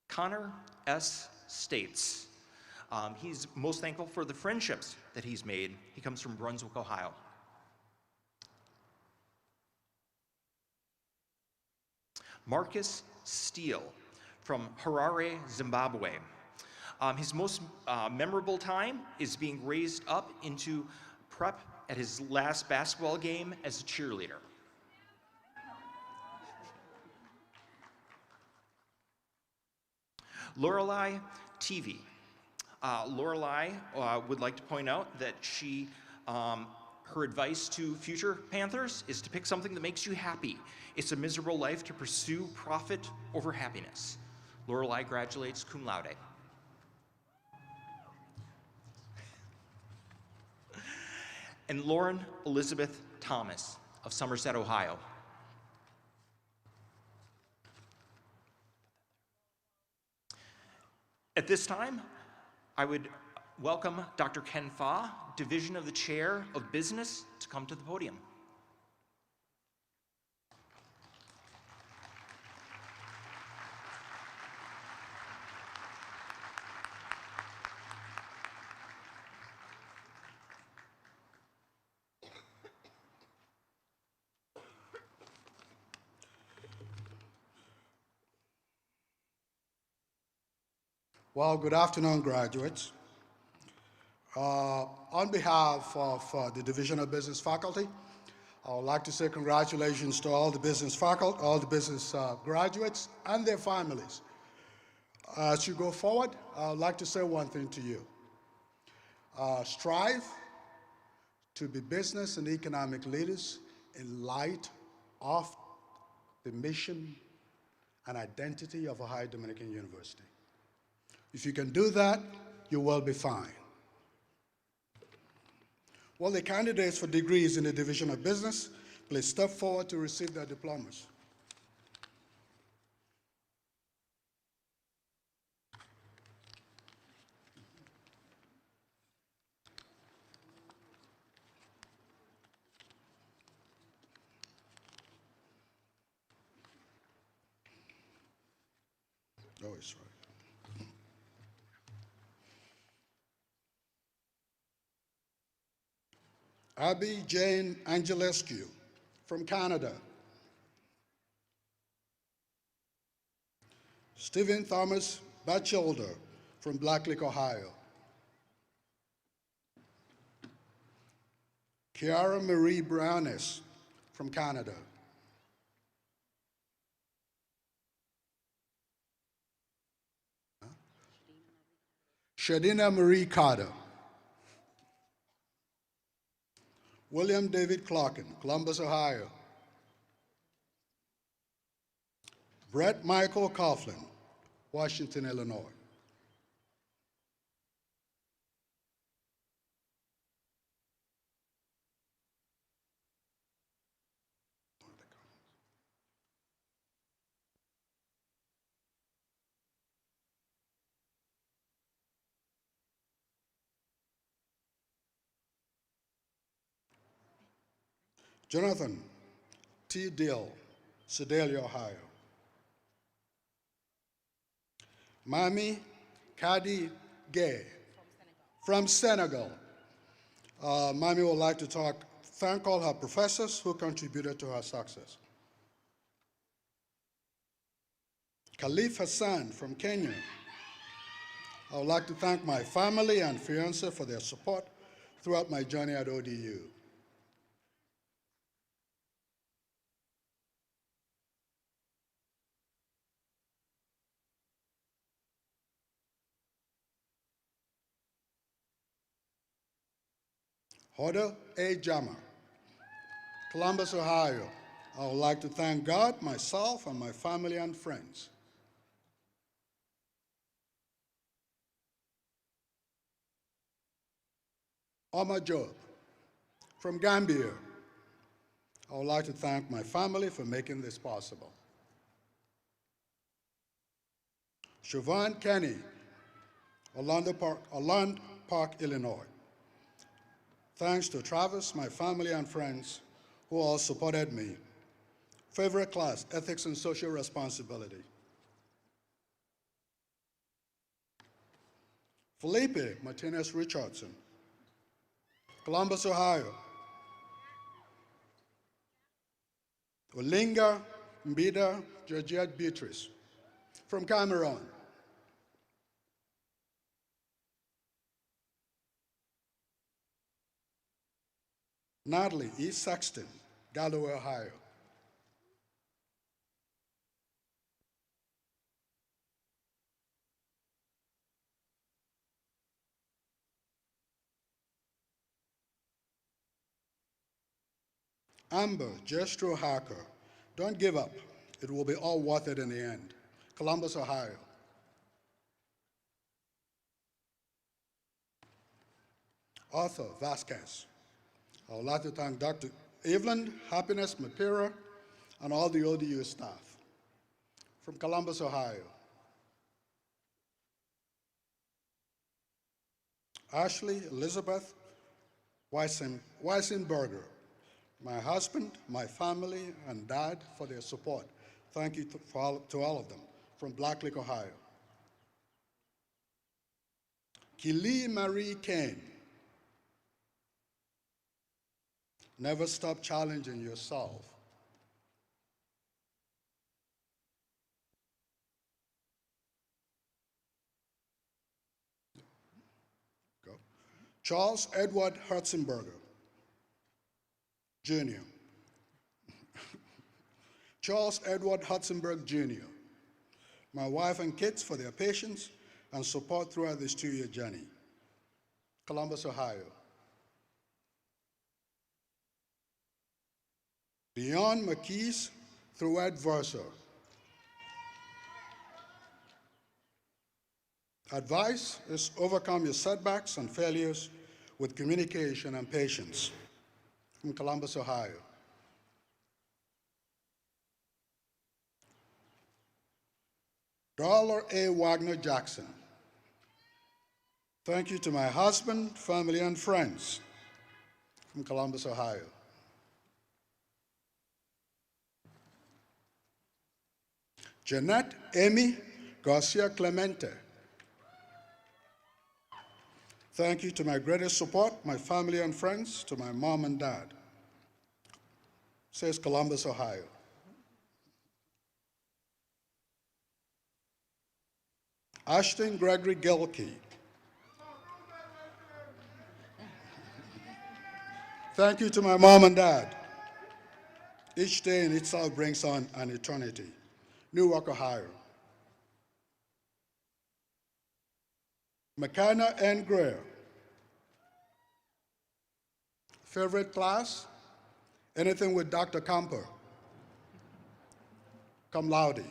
Connor S. States. He's most thankful for the friendships that he's made. He comes from Brunswick, Ohio. Marcus Steele from Harare, Zimbabwe. His most memorable time is being raised up into prep at his last basketball game as a cheerleader. Lorelei TV. Lorelei would like to point out that her advice to future Panthers is to pick something that makes you happy. It's a miserable life to pursue profit over happiness. Lorelei graduates cum laude. and Lauren Elizabeth Thomas of Somerset, Ohio. At this time, I would welcome Dr. Ken Fa, Division of the Chair of Business, to come to the podium. Well, good afternoon, graduates. On behalf of the Division of Business faculty, I would like to say congratulations to all the business faculty, all the business graduates and their families. As you go forward, I would like to say one thing to you. Strive to be business and economic leaders in light of the mission and identity of Ohio Dominican University. If you can do that, you will be fine. Well, the candidates for degrees in the Division of Business, please step forward to receive their diplomas. Oh, it's right. Abby Jane Angelescu from Canada. Stephen Thomas Batchelder from Blacklick, Ohio. Kiara Marie Brownes from Canada. Shadina Marie Carter. William David Clarkin, Columbus, Ohio. Brett Michael Coughlin, Washington, Illinois. Jonathan T. Dill, Sedalia, Ohio. Mami Kadi Gay from Senegal. Mami would like to thank all her professors who contributed to her success. Khalif Hassan from Kenya. I would like to thank my family and fiancé for their support throughout my journey at ODU. Hoda A. Jama, Columbus, Ohio. I would like to thank God, myself, and my family and friends. Omar Job from Gambia. I would like to thank my family for making this possible. Siobhan Kenny, Orlando Park, Illinois. Thanks to Travis, my family and friends who all supported me. Favorite class, Ethics and Social Responsibility. Felipe Martinez Richardson, Columbus, Ohio. Olinga Mbida Georgette Beatrice from Cameroon. Natalie E. Sexton, Galloway, Ohio. Amber Jestro Hacker, don't give up. It will be all worth it in the end. Columbus, Ohio. Arthur Vasquez, I would like to thank Dr. Evelyn Happiness Mapira and all the ODU staff. From Columbus, Ohio, Ashley Elizabeth Weisenberger, my husband, my family, and dad for their support. Thank you to all of them. From Black Lake, Ohio. Kili Marie Kane, never stop challenging yourself. Go. Charles Edward Herzenberger, Jr. Charles Edward Hutzenberg, Jr. My wife and kids for their patience and support throughout this 2-year journey. Columbus, Ohio. Beyond McKees through Ed Versa. Advice is overcome your setbacks and failures with communication and patience. From Columbus, Ohio. Dollar A. Wagner Jackson. Thank you to my husband, family, and friends. From Columbus, Ohio. Jeanette Amy Garcia Clemente. Thank you to my greatest support, my family and friends, to my mom and dad. Says Columbus, Ohio. Ashton Gregory Gilkey. Thank you to my mom and dad. Each day in itself brings on an eternity. Newark, Ohio. McKenna N. Greer. Favorite class? Anything with Dr. Camper. Cum laude.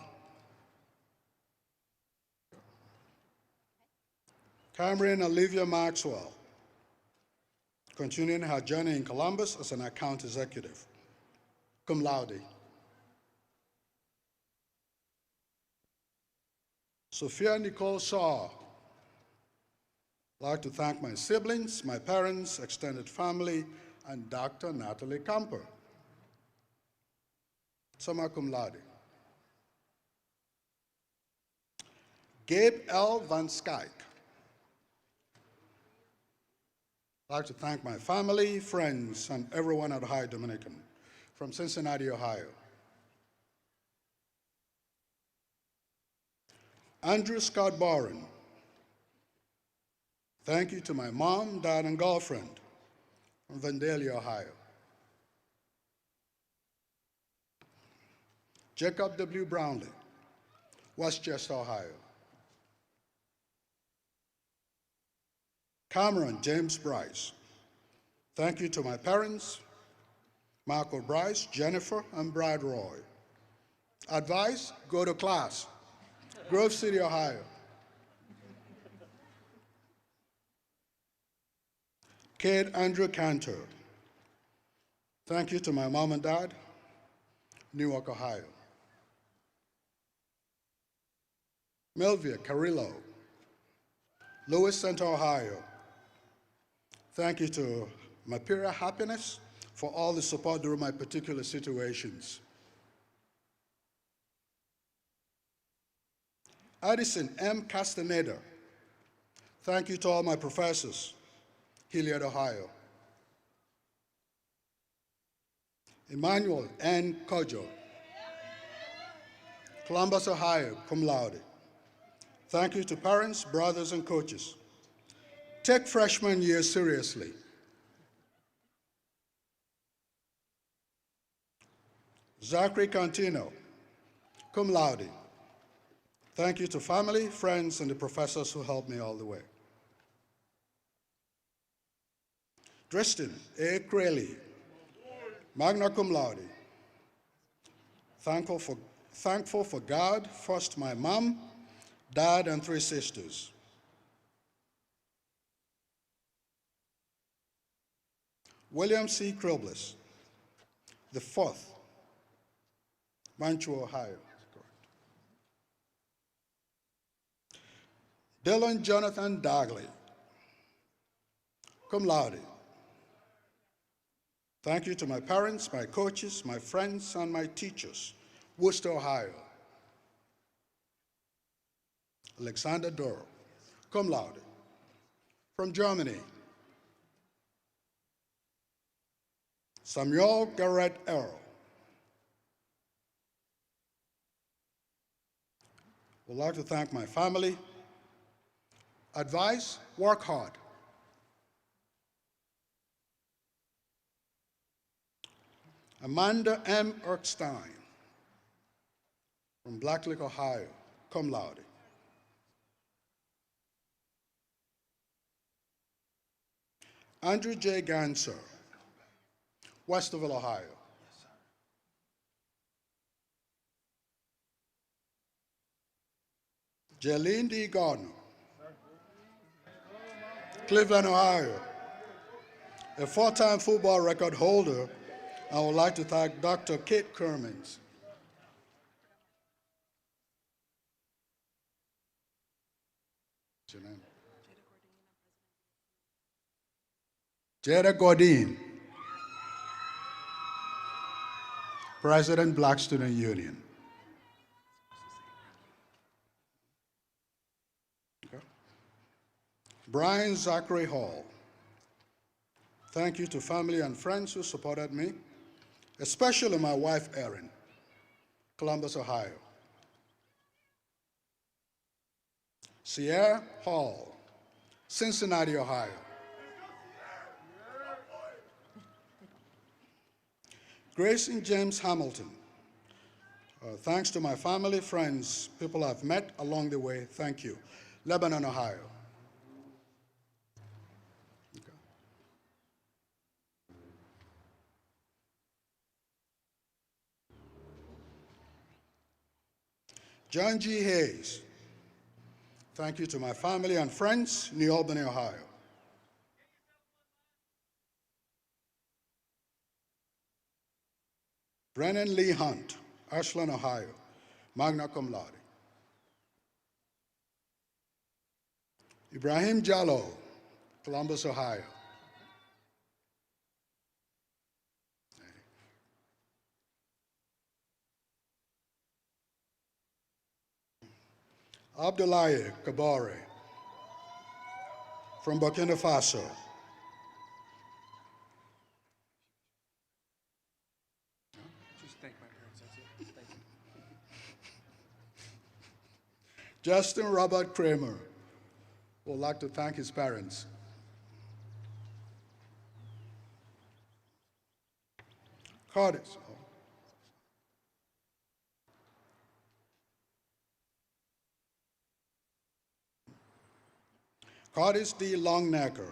Cameron Olivia Maxwell, continuing her journey in Columbus as an account executive. Cum laude. Sophia Nicole Shaw. I'd like to thank my siblings, my parents, extended family, and Dr. Natalie Camper. Summa cum laude. Gabe L. Van Skyke. I'd like to thank my family, friends, and everyone at Ohio Dominican from Cincinnati, Ohio. Andrew Scott Barron. Thank you to my mom, dad, and girlfriend from Vandalia, Ohio. Jacob W. Brownlee, Westchester, Ohio. Cameron James Bryce. Thank you to my parents, Michael Bryce, Jennifer, and Brad Roy. Advice, go to class. Grove City, Ohio. Cade Andrew Cantor. Thank you to my mom and dad, Newark, Ohio. Melvia Carrillo, Lewis Center, Ohio. Thank you to Mapira Happiness for all the support during my particular situations. Addison M. Castaneda. Thank you to all my professors, Hilliard, Ohio. Emmanuel N. Kojo, Columbus, Ohio, cum laude. Thank you to parents, brothers, and coaches. Take freshman year seriously. Zachary Cantino, cum laude. Thank you to family, friends, and the professors who helped me all the way. Tristan A. Craley, magna cum laude. Thankful for God, first my mom, dad, and 3 sisters. William C. Kribles, the fourth, Mantua, Ohio. Dylan Jonathan Dagley, cum laude. Thank you to my parents, my coaches, my friends, and my teachers. Worcester, Ohio. Alexander Doro, cum laude. From Germany, Samuel Garrett Earl. Would like to thank my family. Advice, work hard. Amanda M. Erkstein from Blacklick, Ohio, cum laude. Andrew J. Ganser, Westerville, Ohio. Jaylene D. Gardner, Cleveland, Ohio. A four-time football record holder, I would like to thank Dr. Kate Kermans. What's your name? Jada Gordine, President, Black Student Union. Okay. Brian Zachary Hall. Thank you to family and friends who supported me, especially my wife, Erin, Columbus, Ohio. Sierra Hall, Cincinnati, Ohio. Grace and James Hamilton. Thanks to my family, friends, people I've met along the way, thank you. Lebanon, Ohio. Okay. John G. Hayes. Thank you to my family and friends, New Albany, Ohio. Brennan Lee Hunt, Ashland, Ohio, magna cum laude. Ibrahim Jallo, Columbus, Ohio. Abdoulaye Kabare from Burkina Faso. Just thank my parents, that's it. Thank you. Justin Robert Kramer would like to thank his parents. Curtis. Curtis D. Longnecker.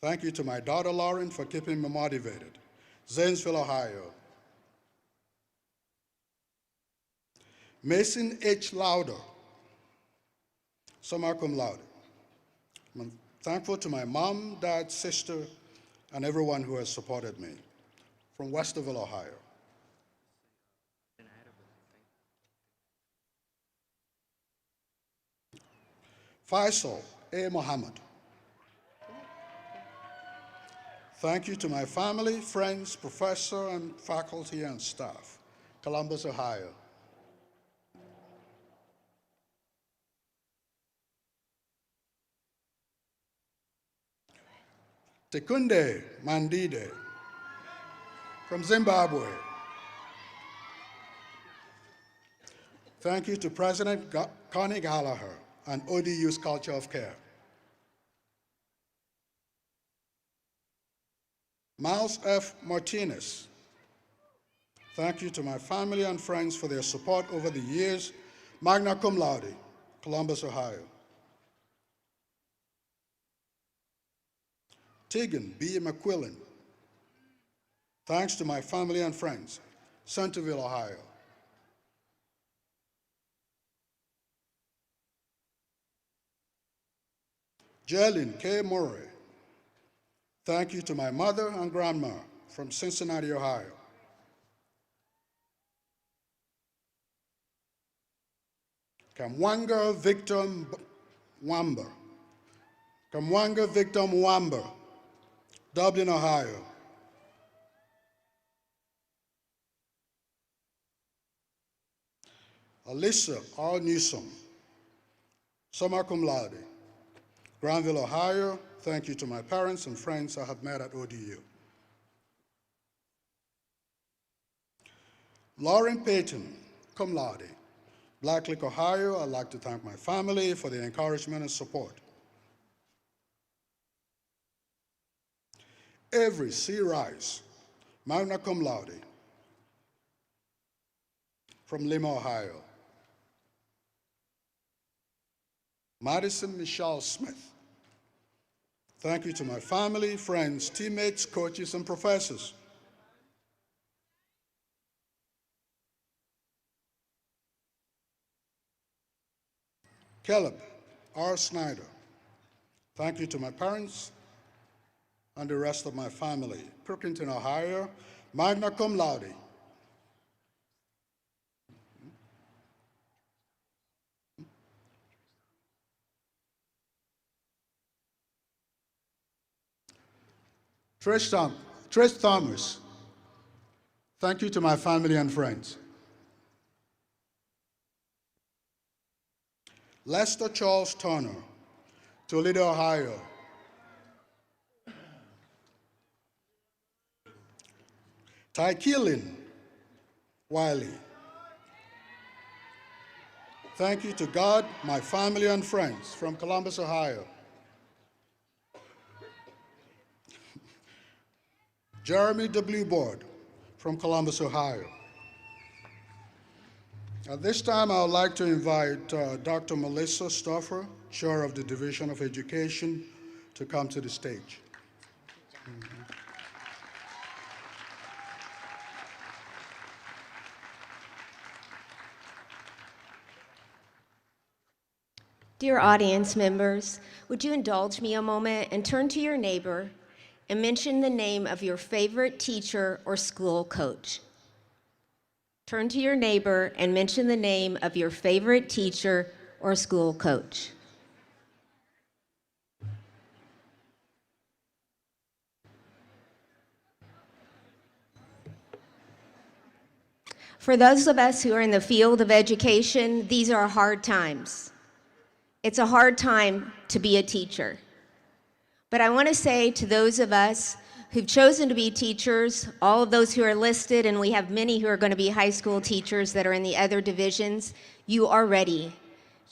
Thank you to my daughter Lauren for keeping me motivated. Zanesville, Ohio. Mason H. Lauder, summa cum laude. I'm thankful to my mom, dad, sister, and everyone who has supported me. From Westerville, Ohio. Faisal A. Muhammad. Thank you to my family, friends, professor, and faculty and staff. Columbus, Ohio. Tekunde Mandide from Zimbabwe. Thank you to President Connie Gallagher and ODU's Culture of Care. Miles F. Martinez. Thank you to my family and friends for their support over the years. Magna cum laude, Columbus, Ohio. Tegan B. McQuillan. Thanks to my family and friends, Centerville, Ohio. Jalen K. Murray Thank you to my mother and grandma from Cincinnati, Ohio. Kamwanga Victor Mwamba. Kamwanga Victor Mwamba, Dublin, Ohio. Alyssa R. Newsom, summa cum laude, Granville, Ohio. Thank you to my parents and friends I have met at ODU. Lauren Payton, cum laude, Blacklick, Ohio. I'd like to thank my family for their encouragement and support. Avery C. Rice, magna cum laude, from Lima, Ohio. Madison Michelle Smith. Thank you to my family, friends, teammates, coaches, and professors. Caleb R. Snyder. Thank you to my parents and the rest of my family. Perkington, Ohio, magna cum laude. Trish Thomas. Thank you to my family and friends. Lester Charles Turner, Toledo, Ohio. Tykeelin Wiley. Thank you to God, my family, and friends from Columbus, Ohio. Jeremy W. Board from Columbus, Ohio. At this time, I would like to invite Dr. Melissa Stoffer, Chair of the Division of Education, to come to the stage. Dear audience members, would you indulge me a moment and turn to your neighbor and mention the name of your favorite teacher or school coach? Turn to your neighbor and mention the name of your favorite teacher or school coach. For those of us who are in the field of education, these are hard times. It's a hard time to be a teacher. But I want to say to those of us who've chosen to be teachers, all of those who are listed, and we have many who are going to be high school teachers that are in the other divisions, you are ready.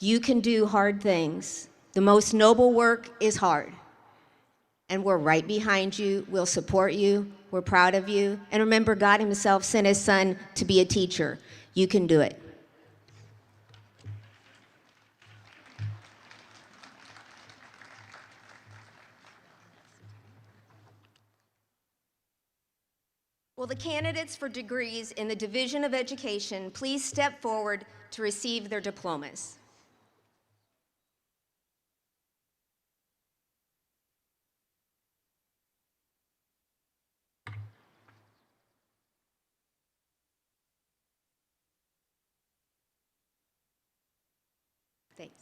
You can do hard things. The most noble work is hard. And we're right behind you. We'll support you. We're proud of you. And remember, God himself sent his son to be a teacher. You can do it. Will the candidates for degrees in the Division of Education please step forward to receive their diplomas? Thanks.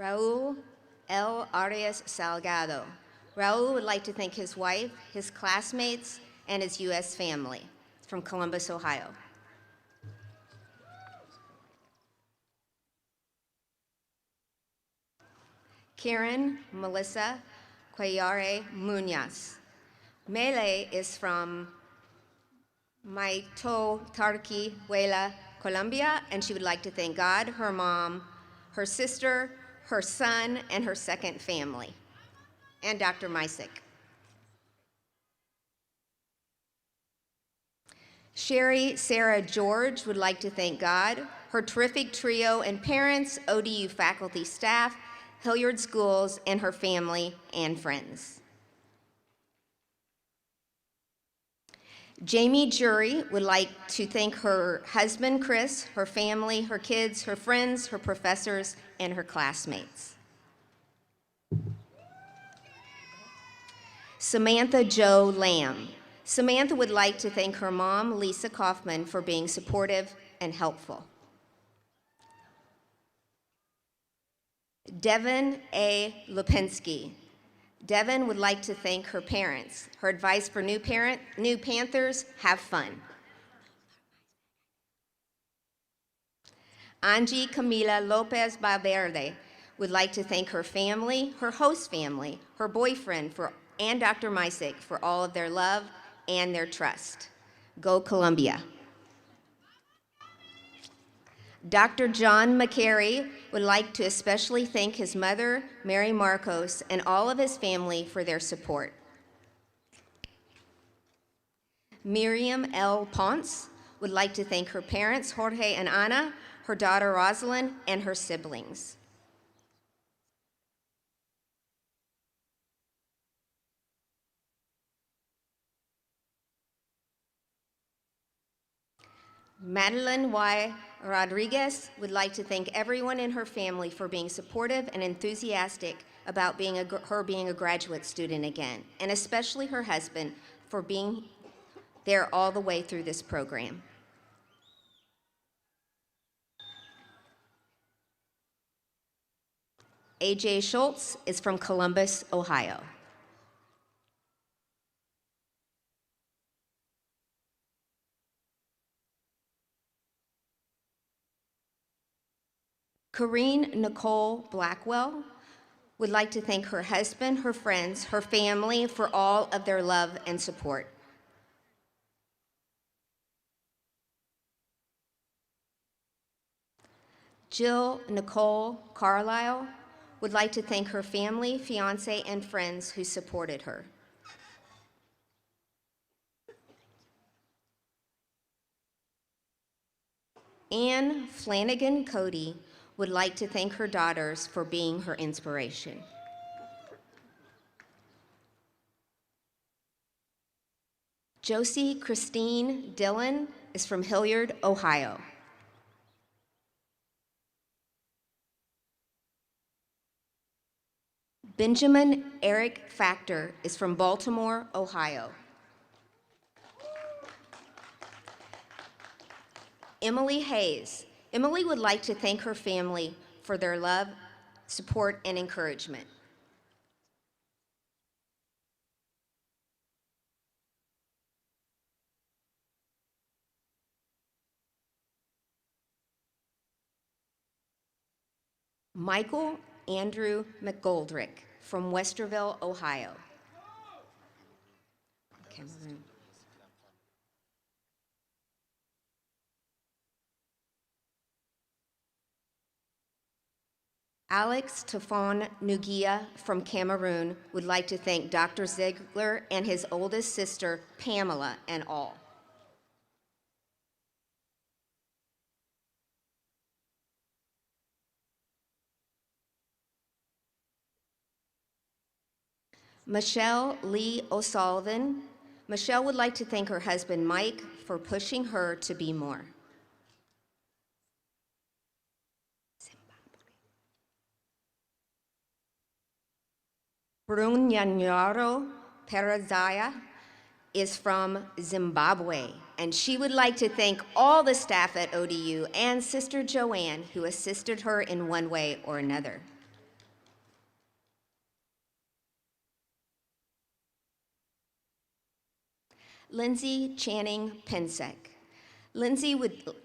Raul L. Arias Salgado, Raul would like to thank his wife, his classmates, and his U.S. family from Columbus, Ohio. Karen Melissa Cuellar Munoz. Mele is from Maito Tarqui, Huela, Colombia, and she would like to thank God, her mom, her sister, her son, and her second family, and Dr. Mysick. Sherry Sarah George would like to thank God, her terrific trio and parents, ODU faculty, staff, Hilliard Schools, and her family and friends. Jamie Jury would like to thank her husband, Chris, her family, her kids, her friends, her professors, and her classmates. Samantha Jo Lamb. Samantha would like to thank her mom, Lisa Kaufman, for being supportive and helpful. Devin A. Lipinski. Devin would like to thank her parents. Her advice for new Panthers, have fun. Angie Camila Lopez Valverde would like to thank her family, her host family, her boyfriend, and Dr. Mysick for all of their love and their trust. Go Columbia. Dr. John McCary would like to especially thank his mother, Mary Marcos, and all of his family for their support. Miriam L. Ponce would like to thank her parents, Jorge and Ana, her daughter Rosalind, and her siblings. Madeline Y. Rodriguez would like to thank everyone in her family for being supportive and enthusiastic about her being a graduate student again, and especially her husband for being there all the way through this program. AJ Schultz is from Columbus, Ohio. Corrine Nicole Blackwell would like to thank her husband, her friends, her family for all of their love and support. Jill Nicole Carlisle would like to thank her family, fiance, and friends who supported her. Anne Flanagan Cody would like to thank her daughters for being her inspiration. Josie Christine Dillon is from Hilliard, Ohio. Benjamin Eric Factor is from Baltimore, Ohio. Emily Hayes. Emily would like to thank her family for their love, support, and encouragement. Michael Andrew McGoldrick from Westerville, Ohio. Cameroon. Alex Tafon Nugia from Cameroon would like to thank Dr. Ziegler and his oldest sister, Pamela, and all. Michelle Lee O'Sullivan. Michelle would like to thank her husband, Mike, for pushing her to be more. Brunyanyaro Perazaya is from Zimbabwe, and she would like to thank all the staff at ODU and Sister Joanne who assisted her in one way or another. Lindsay Channing Pensek. Lindsay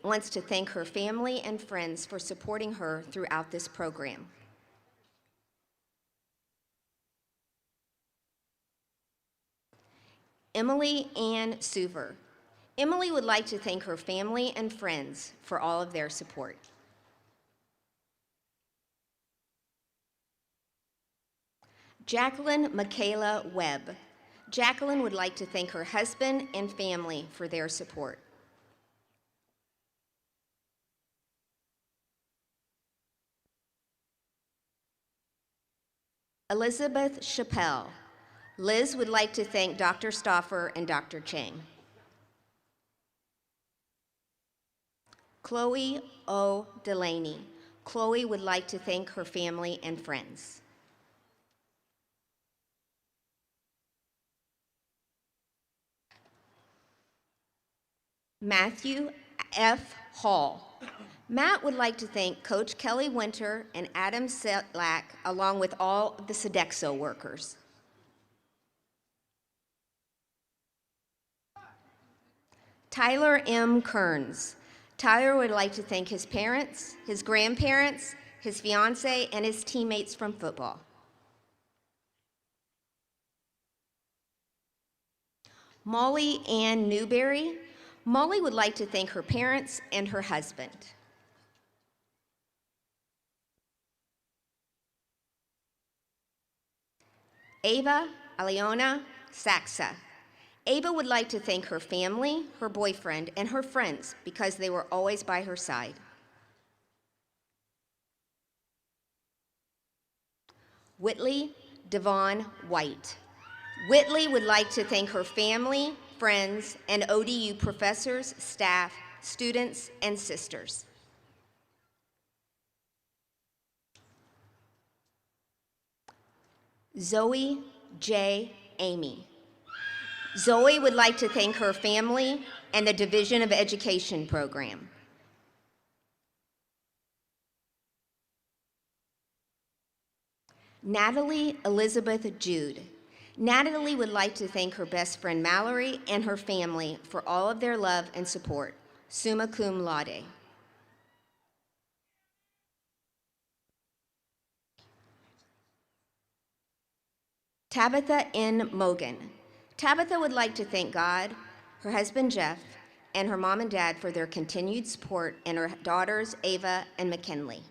wants to thank her family and friends for supporting her throughout this program. Emily Ann Suver. Emily would like to thank her family and friends for all of their support. Jacqueline Michaela Webb. Jacqueline would like to thank her husband and family for their support. Elizabeth Chappelle. Liz would like to thank Dr. Stauffer and Dr. Chang. Chloe O. Delaney. Chloe would like to thank her family and friends. Matthew F. Hall. Matt would like to thank Coach Kelly Winter and Adam Setlak, along with all of the Sodexo workers. Tyler M. Kearns. Tyler would like to thank his parents, his grandparents, his fiance, and his teammates from football. Molly Ann Newberry. Molly would like to thank her parents and her husband. Ava Aliona Saxa. Ava would like to thank her family, her boyfriend, and her friends because they were always by her side. Whitley Devon White. Whitley would like to thank her family, friends, and ODU professors, staff, students, and sisters. Zoe J. Amy. Zoe would like to thank her family and the Division of Education program. Natalie Elizabeth Jude. Natalie would like to thank her best friend Mallory and her family for all of their love and support. Summa cum laude. Tabitha N. Mogan. Tabitha would like to thank God, her husband Jeff, and her mom and dad for their continued support, and her daughters Ava and McKinley.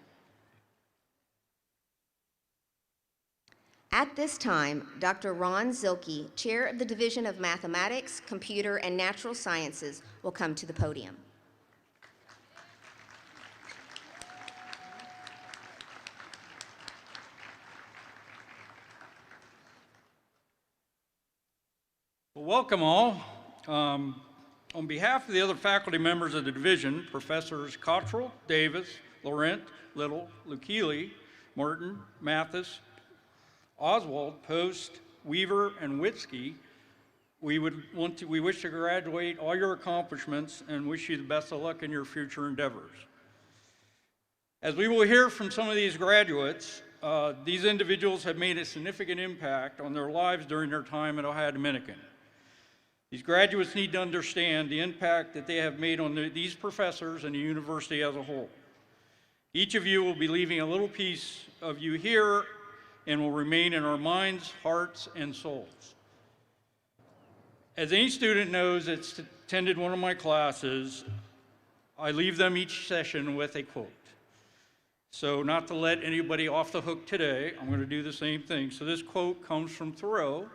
At this time, Dr. Ron Zilke, Chair of the Division of Mathematics, Computer, and Natural Sciences, will come to the podium. Well, welcome all. On behalf of the other faculty members of the division, Professors Cottrell, Davis, Laurent, Little, Lucchili, Martin, Mathis, Oswald, Post, Weaver, and Witzke, we wish to congratulate all your accomplishments and wish you the best of luck in your future endeavors. As we will hear from some of these graduates, these individuals have made a significant impact on their lives during their time at Ohio Dominican. These graduates need to understand the impact that they have made on these professors and the university as a whole. Each of you will be leaving a little piece of you here and will remain in our minds, hearts, and souls. As any student knows that's attended one of my classes, I leave them each session with a quote. So not to let anybody off the hook today, I'm going to do the same thing. So this quote comes from Thoreau,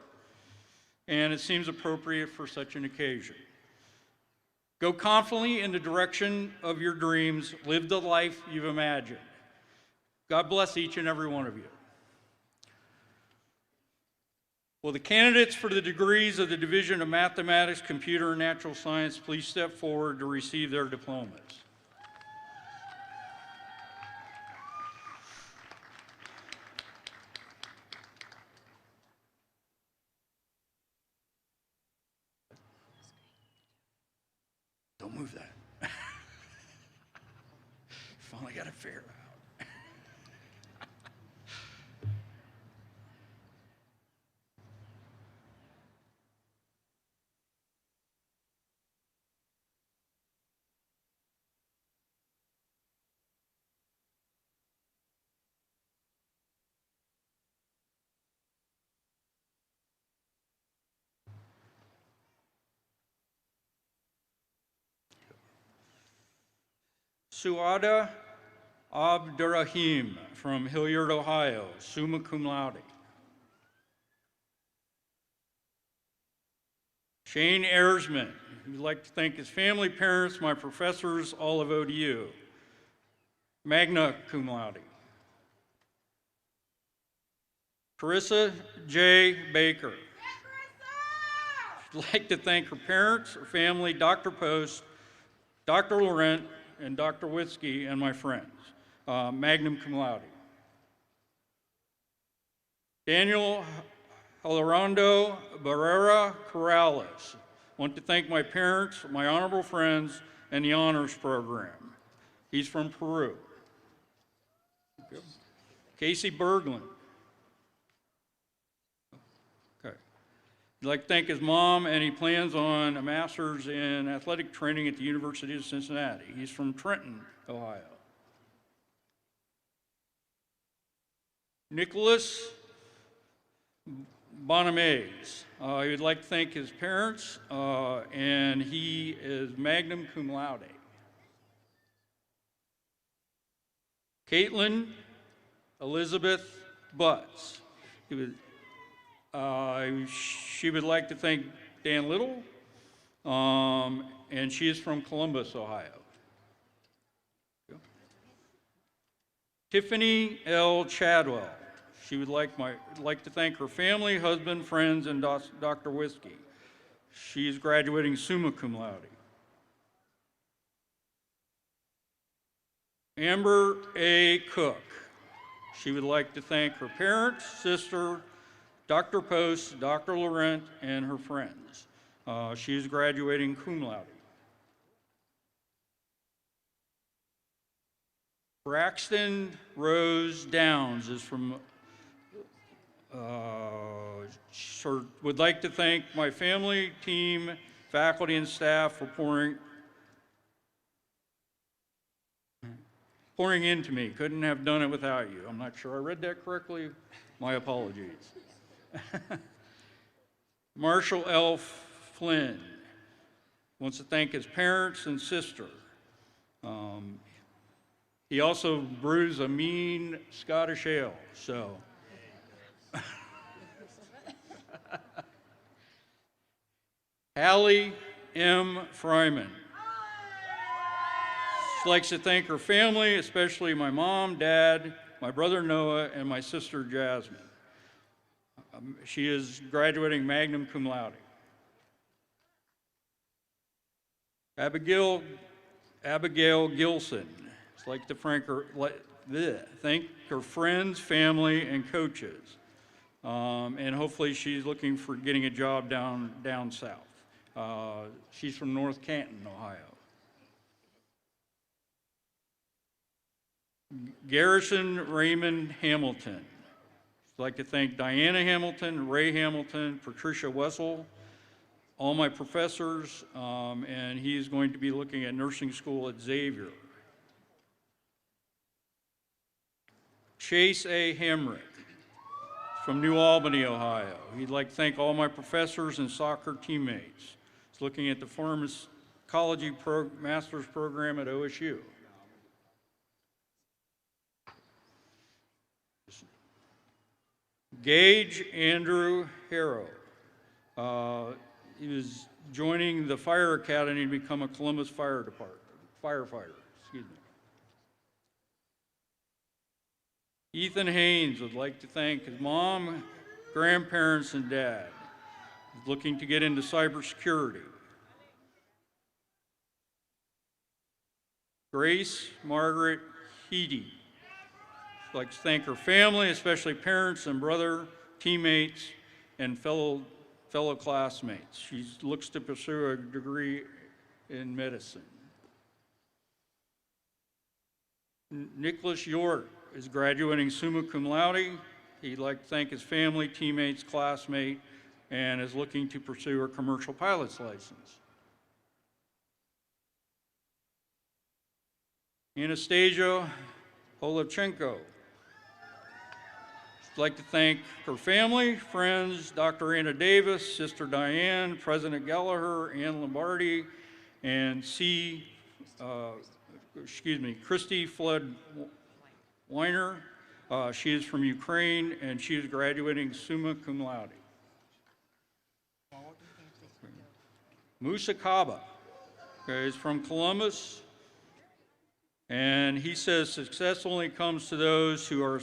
and it seems appropriate for such an occasion. Go confidently in the direction of your dreams. Live the life you've imagined. God bless each and every one of you. Will the candidates for the degrees of the Division of Mathematics, Computer, and Natural Science please step forward to receive their diplomas? Don't move that. Finally got it figured out. Suada Abdurrahim from Hilliard, Ohio, summa cum laude. Shane Ersman, who'd like to thank his family, parents, my professors, all of ODU, magna cum laude. Carissa J. Baker. I'd like to thank her parents, her family, Dr. Post, Dr. Laurent, and Dr. Whiskey, and my friends. Magnum cum laude. Daniel Alorando Barrera Corrales. Want to thank my parents, my honorable friends, and the honors program. He's from Peru. Casey Berglund. Okay. I'd like to thank his mom, and he plans on a master's in athletic training at the University of Cincinnati. He's from Trenton, Ohio. Nicholas Bonamaze. He would like to thank his parents, and he is magna cum laude. Caitlin Elizabeth Butts. She would like to thank Dan Little, and she is from Columbus, Ohio. Tiffany L. Chadwell. She would like to thank her family, husband, friends, and Dr. Whiskey. She is graduating summa cum laude. Amber A. Cook. She would like to thank her parents, sister, Dr. Post, Dr. Laurent, and her friends. She is graduating cum laude. Braxton Rose Downs is from, would like to thank my family, team, faculty, and staff for pouring into me. Couldn't have done it without you. I'm not sure I read that correctly. My apologies. Marshall L. Flynn wants to thank his parents and sister. He also brews a mean Scottish ale, so. Hallie M. Fryman. She likes to thank her family, especially my mom, dad, my brother Noah, and my sister Jasmine. She is graduating magna cum laude. Abigail Gilson. I'd like to thank her friends, family, and coaches. And hopefully she's looking for getting a job down south. She's from North Canton, Ohio. Garrison Raymond Hamilton. I'd like to thank Diana Hamilton, Ray Hamilton, Patricia Wessel, all my professors, and he is going to be looking at nursing school at Xavier. Chase A. Hamrick from New Albany, Ohio. He'd like to thank all my professors and soccer teammates. He's looking at the pharmacology master's program at OSU. Gage Andrew Harrow. He was joining the fire academy to become a Columbus firefighter. Excuse me. Ethan Haynes would like to thank his mom, grandparents, and dad. He's looking to get into cybersecurity. Grace Margaret Heedy. I'd like to thank her family, especially parents and brother, teammates, and fellow classmates. She looks to pursue a degree in medicine. Nicholas York is graduating summa cum laude. He'd like to thank his family, teammates, classmate, and is looking to pursue her commercial pilot's license. Anastasia Olevchenko. I'd like to thank her family, friends, Dr. Anna Davis, Sister Diane, President Gallagher, Ann Lombardi, and C. Christy Flood Weiner. She is from Ukraine, and she is graduating summa cum laude. Musa Kaba is from Columbus, and he says success only comes to those who are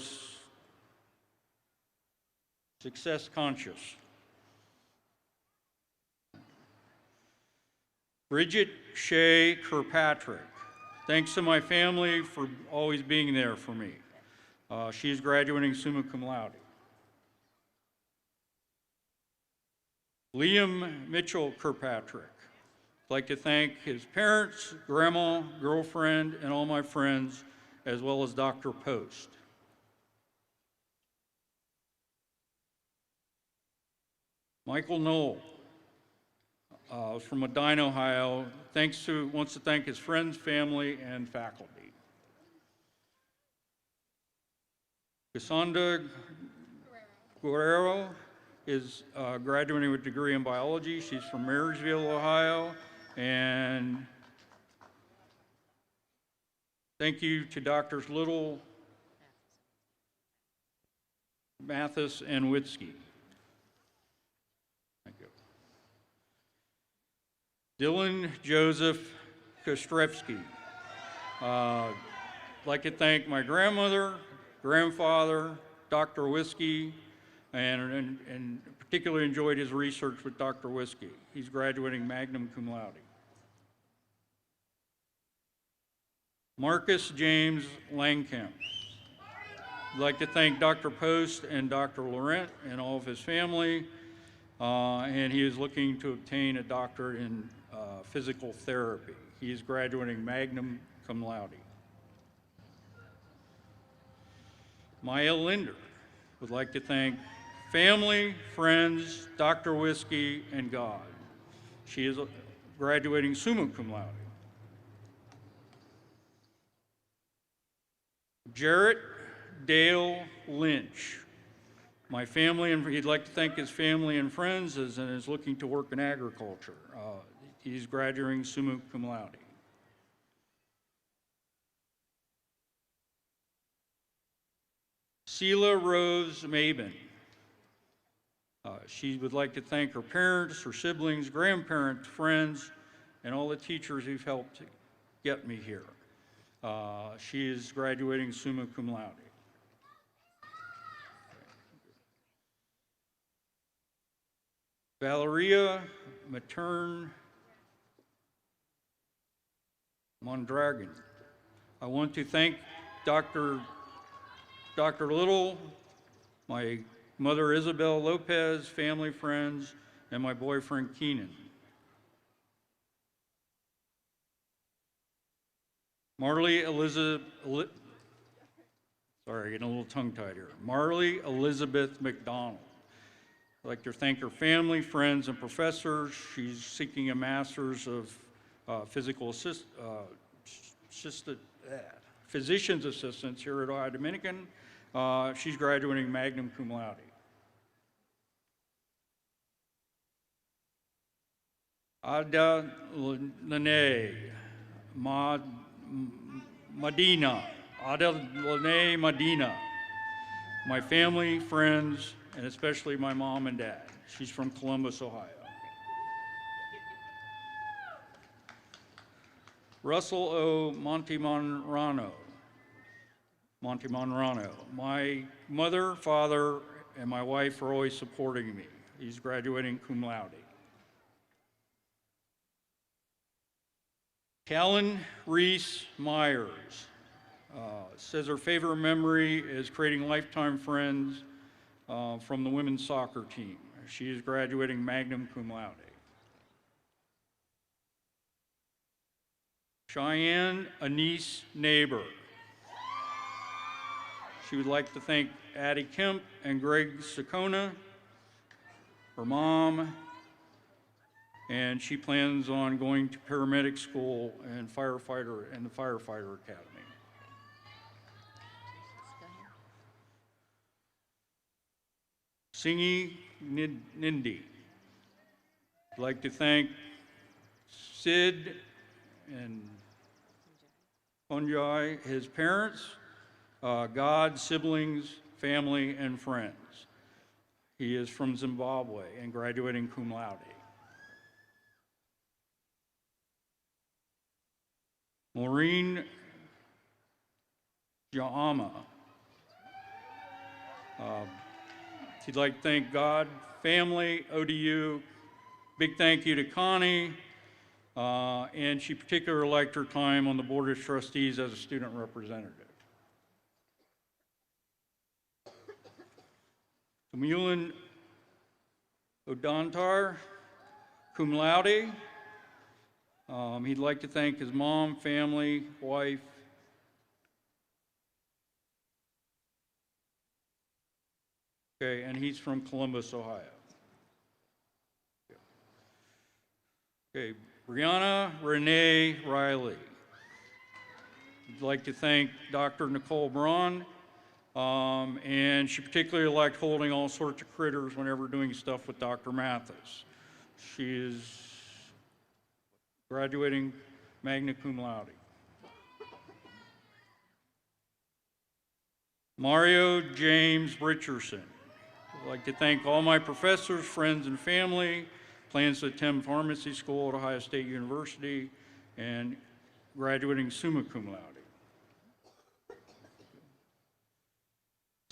success conscious. Bridget Shea Kirkpatrick. Thanks to my family for always being there for me. She is graduating summa cum laude. Liam Mitchell Kirkpatrick. I'd like to thank his parents, grandma, girlfriend, and all my friends, as well as Dr. Post. Michael Knoll from Medina, Ohio. Wants to thank his friends, family, and faculty. Cassandra Guerrero is graduating with a degree in biology. She's from Marysville, Ohio. And thank you to Drs. Little, Mathis, and Witzke. Thank you. Dylan Joseph Kostrevsky. I'd like to thank my grandmother, grandfather, Dr. Whiskey, and particularly enjoyed his research with Dr. Whiskey. He's graduating magna cum laude. Marcus James Langkamp. I'd like to thank Dr. Post and Dr. Laurent and all of his family, and he is looking to obtain a doctorate in physical therapy. He is graduating magna cum laude. Maya Linder would like to thank family, friends, Dr. Whiskey, and God. She is graduating summa cum laude. Jarrett Dale Lynch. My family, and he'd like to thank his family and friends and is looking to work in agriculture. He's graduating summa cum laude. Sheila Rose Mabin. She would like to thank her parents, her siblings, grandparents, friends, and all the teachers who've helped get me here. She is graduating summa cum laude. Valeria Matern Mondragon. I want to thank Dr. Little, my mother Isabel Lopez, family, friends, and my boyfriend Keenan. Marley Elizabeth, sorry, getting a little tongue-tied here. Marley Elizabeth McDonald. I'd like to thank her family, friends, and professors. She's seeking a master's of physician's assistants here at Ohio Dominican. She's graduating magna cum laude. Ada Lene Medina. Ada Lene Medina. My family, friends, and especially my mom and dad. She's from Columbus, Ohio. Russell O. Montemonrano. My mother, father, and my wife are always supporting me. He's graduating cum laude. Callan Reese Myers says her favorite memory is creating lifetime friends from the women's soccer team. She is graduating magna cum laude. Cheyenne Anise Neighbor. She would like to thank Addie Kemp and Greg Sakona, her mom, and she plans on going to paramedic school and the firefighter academy. Singi Nindi. I'd like to thank Sid and fungi, his parents, God, siblings, family, and friends. He is from Zimbabwe and graduating cum laude. Maureen Jaama. She'd like to thank God, family, ODU. Big thank you to Connie. And she particularly liked her time on the Board of Trustees as a student representative. Kamulin Odantar, cum laude. He'd like to thank his mom, family, wife. Okay, and he's from Columbus, Ohio. Okay, Brianna Renee Riley. I'd like to thank Dr. Nicole Braun, and she particularly liked holding all sorts of critters whenever doing stuff with Dr. Mathis. She is graduating magna cum laude. Mario James Richardson. I'd like to thank all my professors, friends, and family. Plans to attend pharmacy school at Ohio State University and graduating summa cum laude.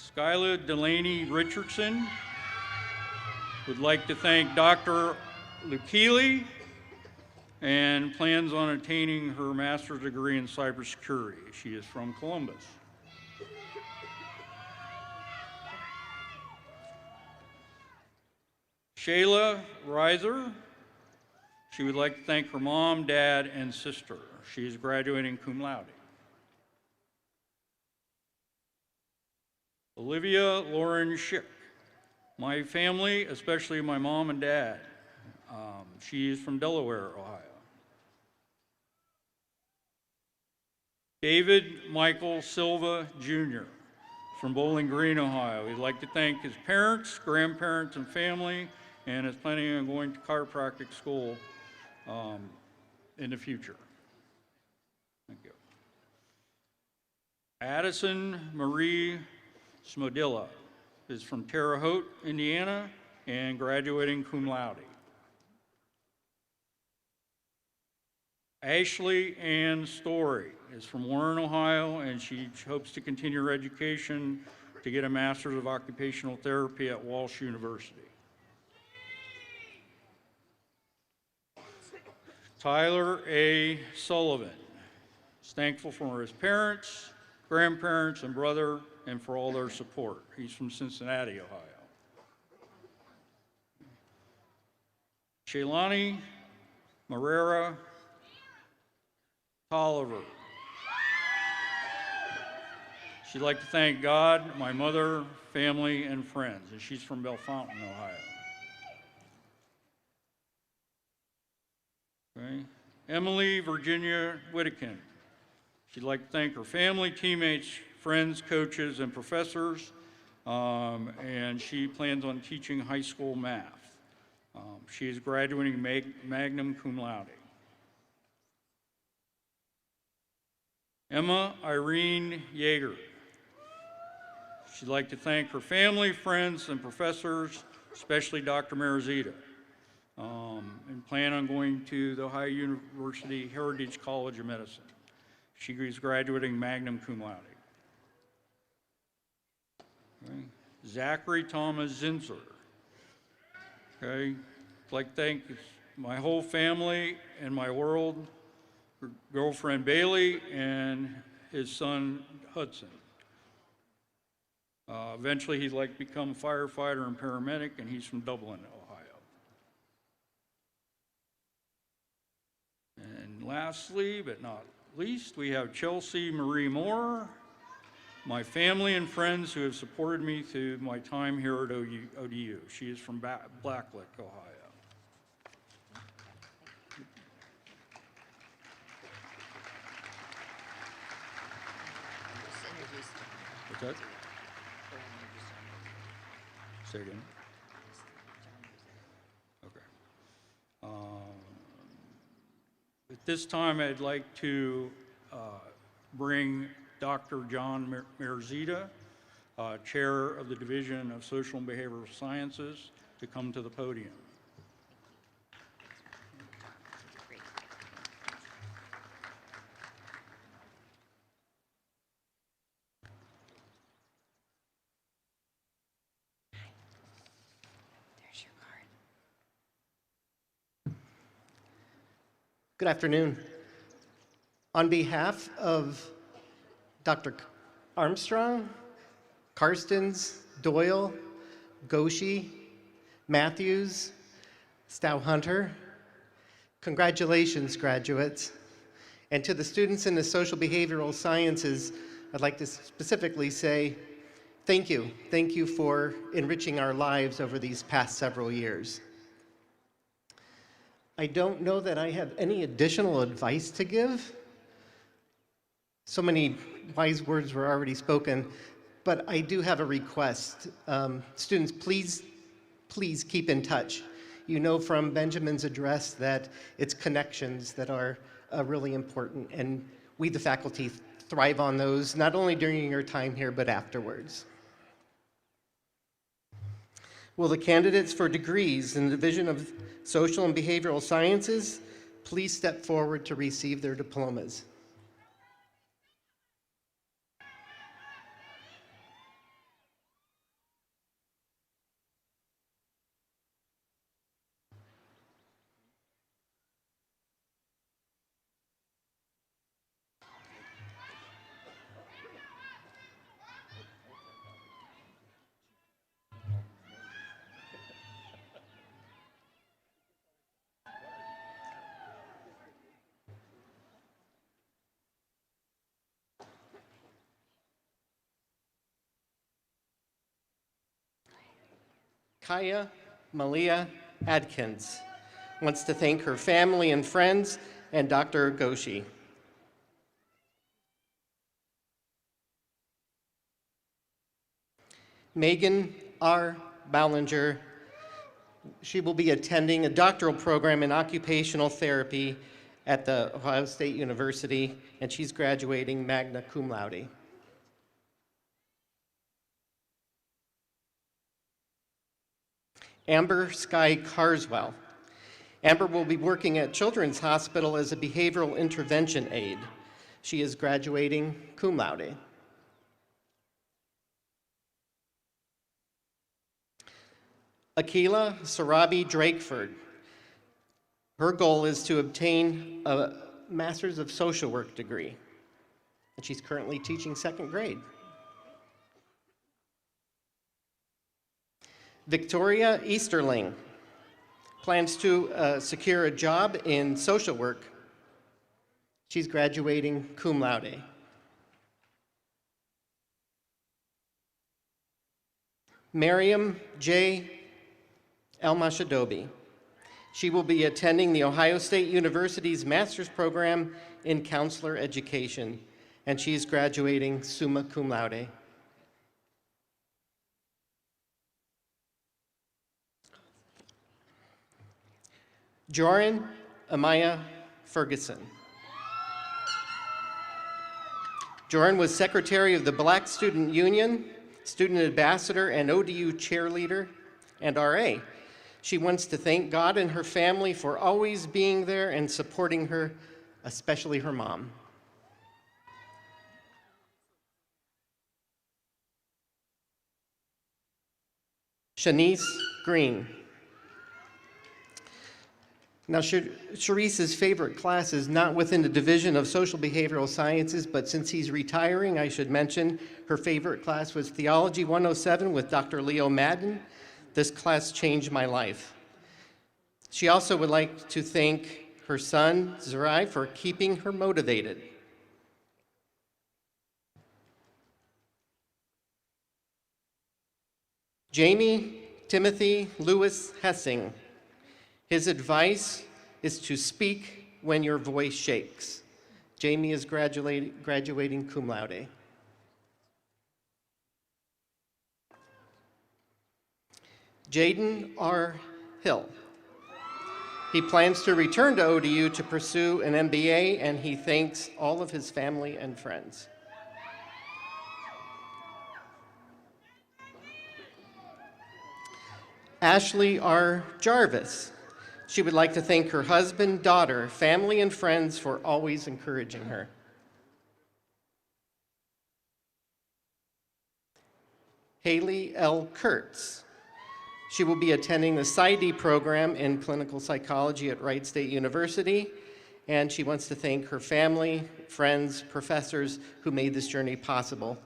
Skyla Delaney Richardson would like to thank Dr. Lukili and plans on attaining her master's degree in cybersecurity. She is from Columbus. Shayla Reiser, she would like to thank her mom, dad, and sister. She is graduating cum laude. Olivia Lauren Schick, my family, especially my mom and dad. She is from Delaware, Ohio. David Michael Silva Jr. from Bowling Green, Ohio. He'd like to thank his parents, grandparents, and family, and is planning on going to chiropractic school in the future. Thank you. Addison Marie Smodilla is from Terre Haute, Indiana, and graduating cum laude. Ashley Ann Story is from Warren, Ohio, and she hopes to continue her education to get a Master's of Occupational Therapy at Walsh University. Tyler A. Sullivan is thankful for his parents, grandparents, and brother, and for all their support. He's from Cincinnati, Ohio. Shailani Marrera Tolliver. She'd like to thank God, my mother, family, and friends, and she's from Bellefontaine, Ohio. Okay. Emily Virginia Whittakin. She'd like to thank her family, teammates, friends, coaches, and professors, and she plans on teaching high school math. She is graduating magna cum laude. Emma Irene Yeager. She'd like to thank her family, friends, and professors, especially Dr. Marizita, and plan on going to the Ohio University Heritage College of Medicine. She is graduating magna cum laude. Okay. Zachary Thomas Zinsler. Okay. I'd like to thank my whole family and my world, her girlfriend Bailey and his son Hudson. Eventually he'd like to become a firefighter and paramedic, and he's from Dublin, Ohio. And lastly, but not least, we have Chelsea Marie Moore, my family and friends who have supported me through my time here at ODU. She is from Blacklick, Ohio. What's that? Say again. Okay. At this time, I'd like to bring Dr. John Merzita, Chair of the Division of Social and Behavioral Sciences, to come to the podium. Good afternoon. On behalf of Dr. Armstrong, Karstens, Doyle, Goshi, Matthews, Stow-Hunter, congratulations, graduates. And to the students in the social behavioral sciences, I'd like to specifically say thank you. Thank you for enriching our lives over these past several years. I don't know that I have any additional advice to give. So many wise words were already spoken, but I do have a request. Students, please keep in touch. You know from Benjamin's address that it's connections that are really important, and we, the faculty, thrive on those, not only during your time here, but afterwards. Will the candidates for degrees in the Division of Social and Behavioral Sciences please step forward to receive their diplomas? Kaya Malia Adkins wants to thank her family and friends and Dr. Goshi. Megan R. Ballinger, she will be attending a doctoral program in occupational therapy at the Ohio State University, and she's graduating magna cum laude. Amber Sky Carswell. Amber will be working at Children's Hospital as a behavioral intervention aide. She is graduating cum laude. Akila Sarabi Drakeford. Her goal is to obtain a Master's of Social Work degree, and she's currently teaching second grade. Victoria Easterling plans to secure a job in social work. She's graduating cum laude. Miriam J. Elmashadobi. She will be attending the Ohio State University's master's program in counselor education, and she's graduating summa cum laude. Joran Amaya Ferguson. Joran was secretary of the Black Student Union, student ambassador, and ODU cheerleader, and RA. She wants to thank God and her family for always being there and supporting her, especially her mom. Shanice Green. Now, Sharice's favorite class is not within the Division of Social Behavioral Sciences, but since he's retiring, I should mention her favorite class was Theology 107 with Dr. Leo Madden. This class changed my life. She also would like to thank her son, Zerai, for keeping her motivated. Jamie Timothy Lewis Hessing. His advice is to speak when your voice shakes. Jamie is graduating cum laude. Jaden R. Hill. He plans to return to ODU to pursue an MBA, and he thanks all of his family and friends. Ashley R. Jarvis. She would like to thank her husband, daughter, family, and friends for always encouraging her. Haley L. Kurtz. She will be attending the PsyD program in clinical psychology at Wright State University, and she wants to thank her family, friends, professors who made this journey possible.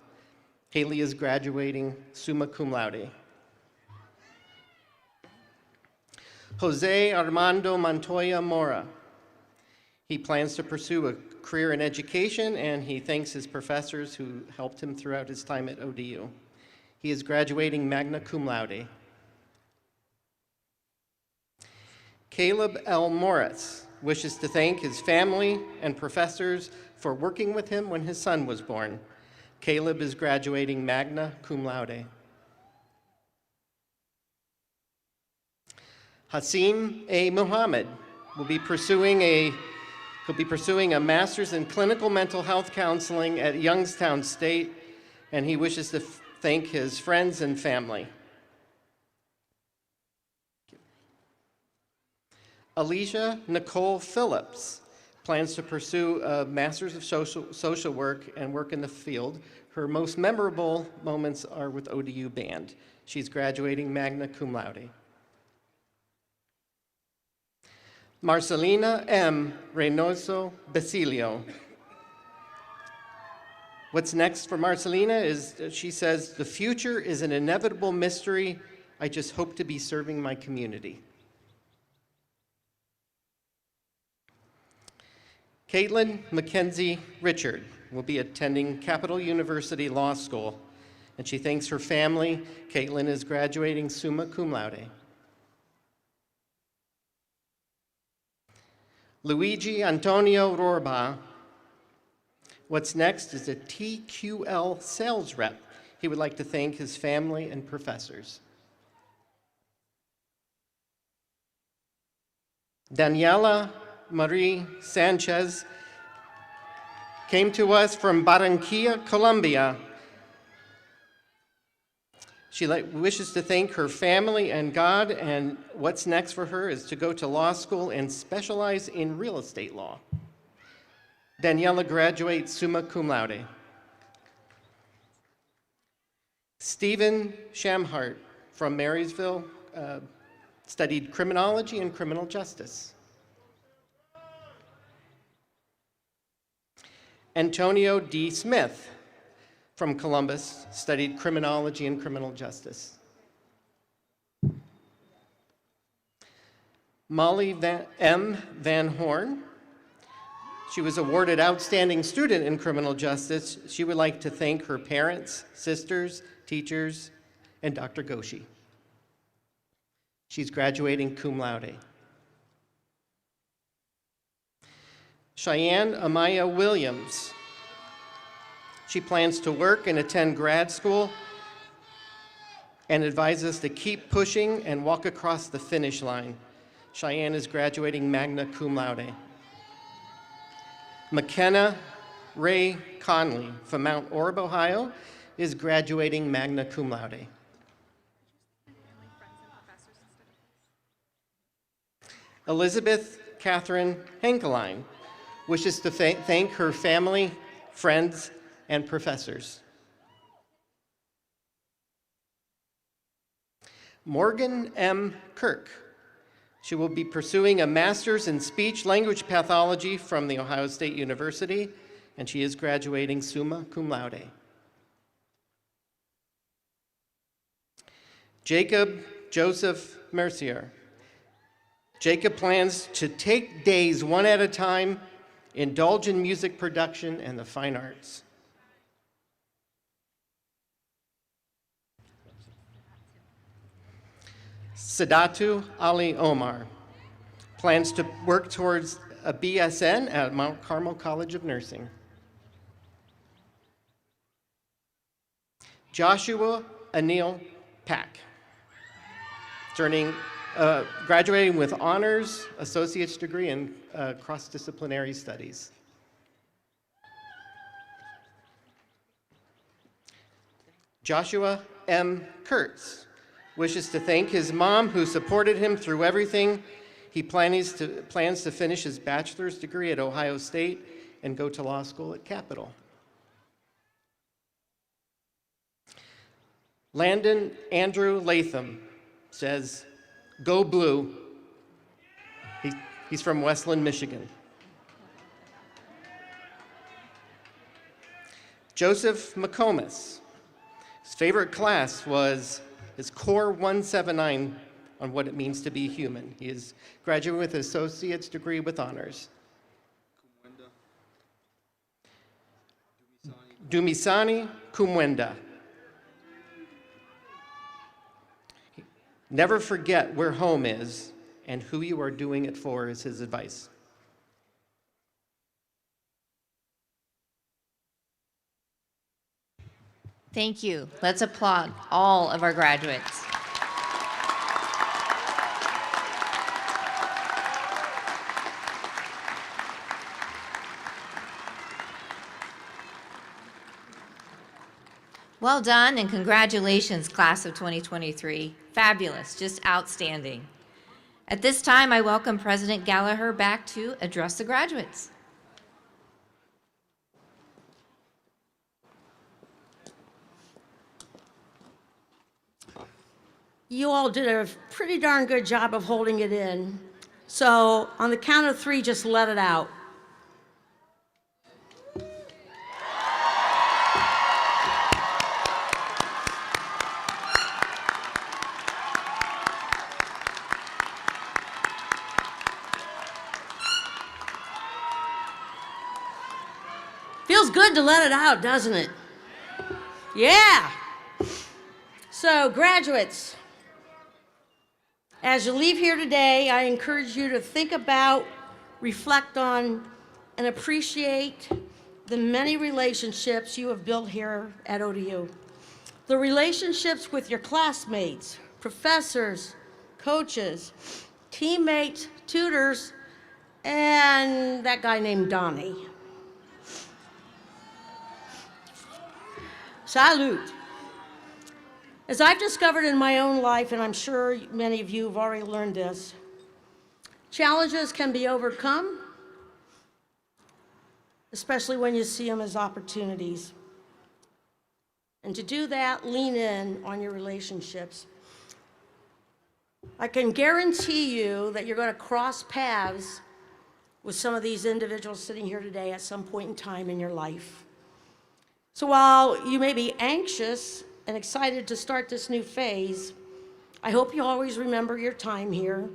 Haley is graduating summa cum laude. Jose Armando Montoya Mora. He plans to pursue a career in education, and he thanks his professors who helped him throughout his time at ODU. He is graduating magna cum laude. Caleb L. Morris wishes to thank his family and professors for working with him when his son was born. Caleb is graduating magna cum laude. Hasim A. Muhammad will be pursuing a master's in clinical mental health counseling at Youngstown State, and he wishes to thank his friends and family. Alicia Nicole Phillips plans to pursue a master's of social work and work in the field. Her most memorable moments are with ODU Band. She's graduating magna cum laude. Marcelina M. Reynoso Basilio. What's next for Marcelina is, she says, "The future is an inevitable mystery. I just hope to be serving my community." Caitlin Mackenzie Richard will be attending Capital University Law School, and she thanks her family. Caitlin is graduating summa cum laude. Luigi Antonio Rorba. What's next is a TQL sales rep. He would like to thank his family and professors. Daniela Marie Sanchez came to us from Barranquilla, Colombia. She wishes to thank her family and God, and what's next for her is to go to law school and specialize in real estate law. Daniela graduates summa cum laude. Stephen Shamhart from Marysville studied criminology and criminal justice. Antonio D. Smith from Columbus studied criminology and criminal justice. Molly M. Van Horn. She was awarded Outstanding Student in Criminal Justice. She would like to thank her parents, sisters, teachers, and Dr. Goshi. She's graduating cum laude. Cheyenne Amaya Williams. She plans to work and attend grad school and advises us to keep pushing and walk across the finish line. Cheyenne is graduating magna cum laude. McKenna Ray Conley from Mount Orab, Ohio, is graduating magna cum laude. Elizabeth Catherine Henkeline wishes to thank her family, friends, and professors. Morgan M. Kirk. She will be pursuing a master's in speech language pathology from The Ohio State University, and she is graduating summa cum laude. Jacob Joseph Mercier. Jacob plans to take days one at a time, indulge in music production and the fine arts. Sadatu Ali Omar plans to work towards a BSN at Mount Carmel College of Nursing. Joshua Anil Pack, turning graduating with honors, associate's degree, and cross-disciplinary studies. Joshua M. Kurtz wishes to thank his mom who supported him through everything. He plans to finish his bachelor's degree at Ohio State and go to law school at Capitol. Landon Andrew Latham says, "Go Blue." He's from Westland, Michigan. Joseph McComas, his favorite class was his Core 179 on what it means to be human. He is graduating with an associate's degree with honors. Dumisani Kumwenda. Never forget where home is and who you are doing it for is his advice. Thank you. Let's applaud all of our graduates. Well done and congratulations, class of 2023. Fabulous, just outstanding. At this time, I welcome President Gallagher back to address the graduates. You all did a pretty darn good job of holding it in. So on the count of 3, just let it out. Feels good to let it out, doesn't it? Yeah. So, graduates, as you leave here today, I encourage you to think about, reflect on, and appreciate the many relationships you have built here at ODU. The relationships with your classmates, professors, coaches, teammates, tutors, and that guy named Donnie. Salute. As I've discovered in my own life, and I'm sure many of you have already learned this, challenges can be overcome, especially when you see them as opportunities. And to do that, lean in on your relationships. I can guarantee you that you're going to cross paths with some of these individuals sitting here today at some point in time in your life. So while you may be anxious and excited to start this new phase, I hope you always remember your time here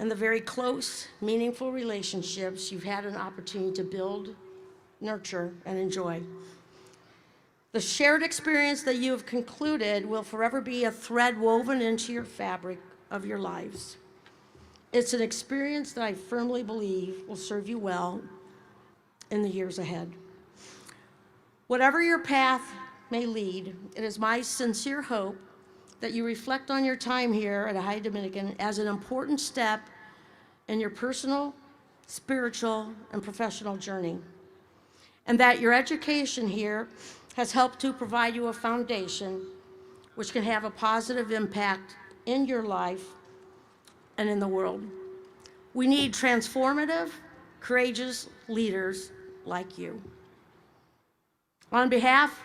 and the very close, meaningful relationships you've had an opportunity to build, nurture, and enjoy. The shared experience that you have concluded will forever be a thread woven into your fabric of your lives. It's an experience that I firmly believe will serve you well in the years ahead. Whatever your path may lead, it is my sincere hope that you reflect on your time here at Ohio Dominican as an important step in your personal, spiritual, and professional journey, and that your education here has helped to provide you a foundation which can have a positive impact in your life and in the world. We need transformative, courageous leaders like you. On behalf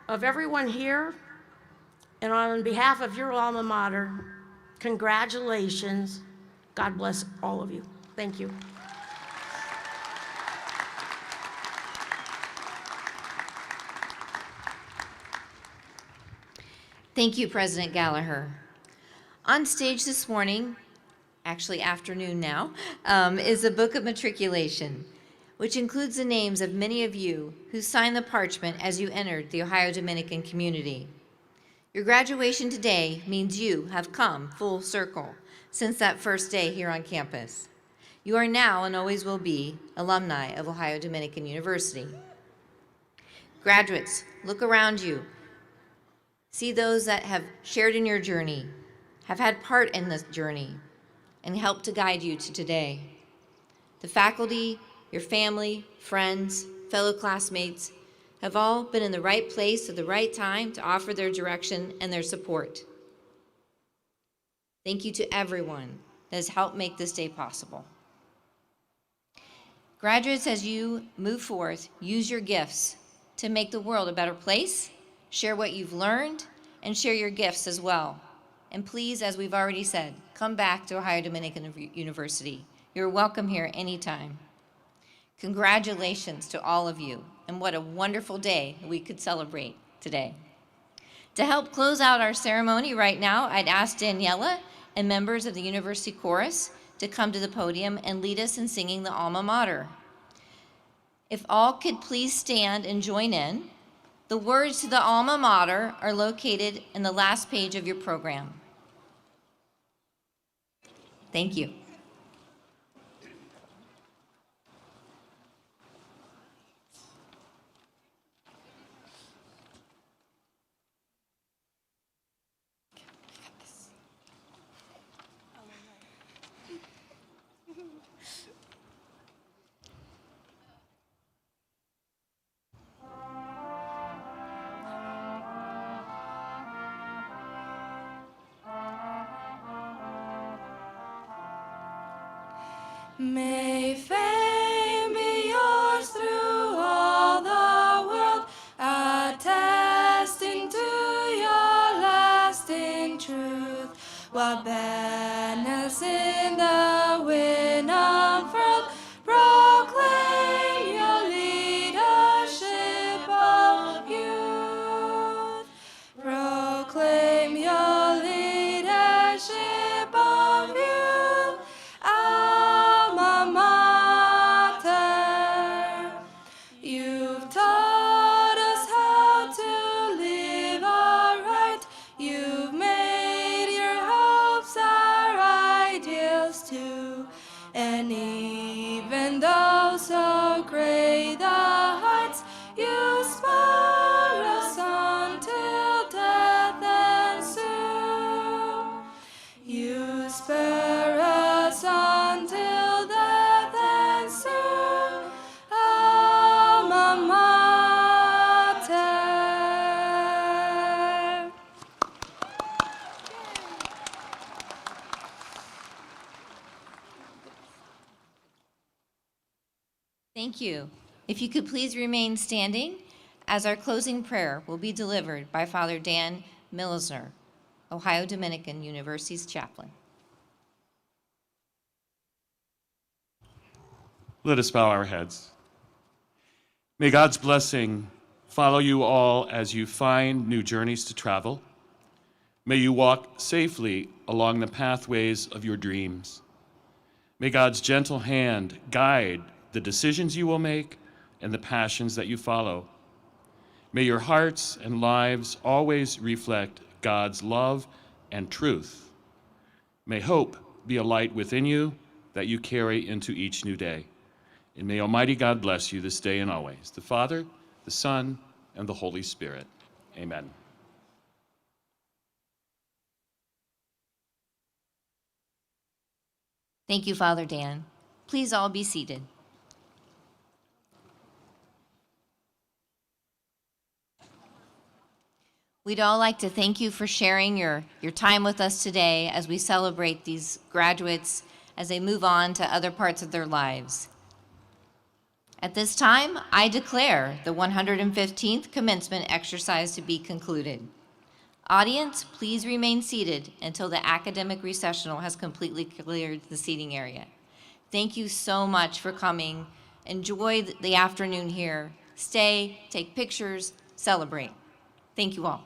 of everyone here, and on behalf of your alma mater, congratulations. God bless all of you. Thank you. Thank you, President Gallagher. On stage this morning, actually afternoon now, is a book of matriculation, which includes the names of many of you who signed the parchment as you entered the Ohio Dominican community. Your graduation today means you have come full circle since that first day here on campus. You are now and always will be alumni of Ohio Dominican University. Graduates, look around you. See those that have shared in your journey. have had part in this journey and helped to guide you to today. The faculty, your family, friends, fellow classmates have all been in the right place at the right time to offer their direction and their support. Thank you to everyone that has helped make this day possible. Graduates, as you move forth, use your gifts to make the world a better place, share what you've learned, and share your gifts as well. And please, as we've already said, come back to Ohio Dominican University. You're welcome here anytime. Congratulations to all of you, and what a wonderful day we could celebrate today. To help close out our ceremony right now, I'd ask Daniela and members of the University Chorus to come to the podium and lead us in singing the Alma Mater. If all could please stand and join in. The words to the Alma Mater are located in the last page of your program. Thank you. May fame be yours through all the world, attesting to your lasting truth. While banners in the wind unfurled proclaim your leadership of youth. Proclaim your leadership of youth. You've taught us how to live aright. You've made your hopes our ideals too. And even though so great the heights, you spur us on till death ensue. You spur us on till death ensue. Thank you. If you could please remain standing as our closing prayer will be delivered by Father Dan Milsner, Ohio Dominican University's chaplain. Let us bow our heads. May God's blessing follow you all as you find new journeys to travel. May you walk safely along the pathways of your dreams. May God's gentle hand guide the decisions you will make and the passions that you follow. May your hearts and lives always reflect God's love and truth. May hope be a light within you that you carry into each new day. And may Almighty God bless you this day and always, the Father, the Son, and the Holy Spirit. Amen. Thank you, Father Dan. Please all be seated. We'd all like to thank you for sharing your time with us today as we celebrate these graduates as they move on to other parts of their lives. At this time, I declare the 115th commencement exercise to be concluded. Audience, please remain seated until the academic recessional has completely cleared the seating area. Thank you so much for coming. Enjoy the afternoon here. Stay, take pictures, celebrate. Thank you all.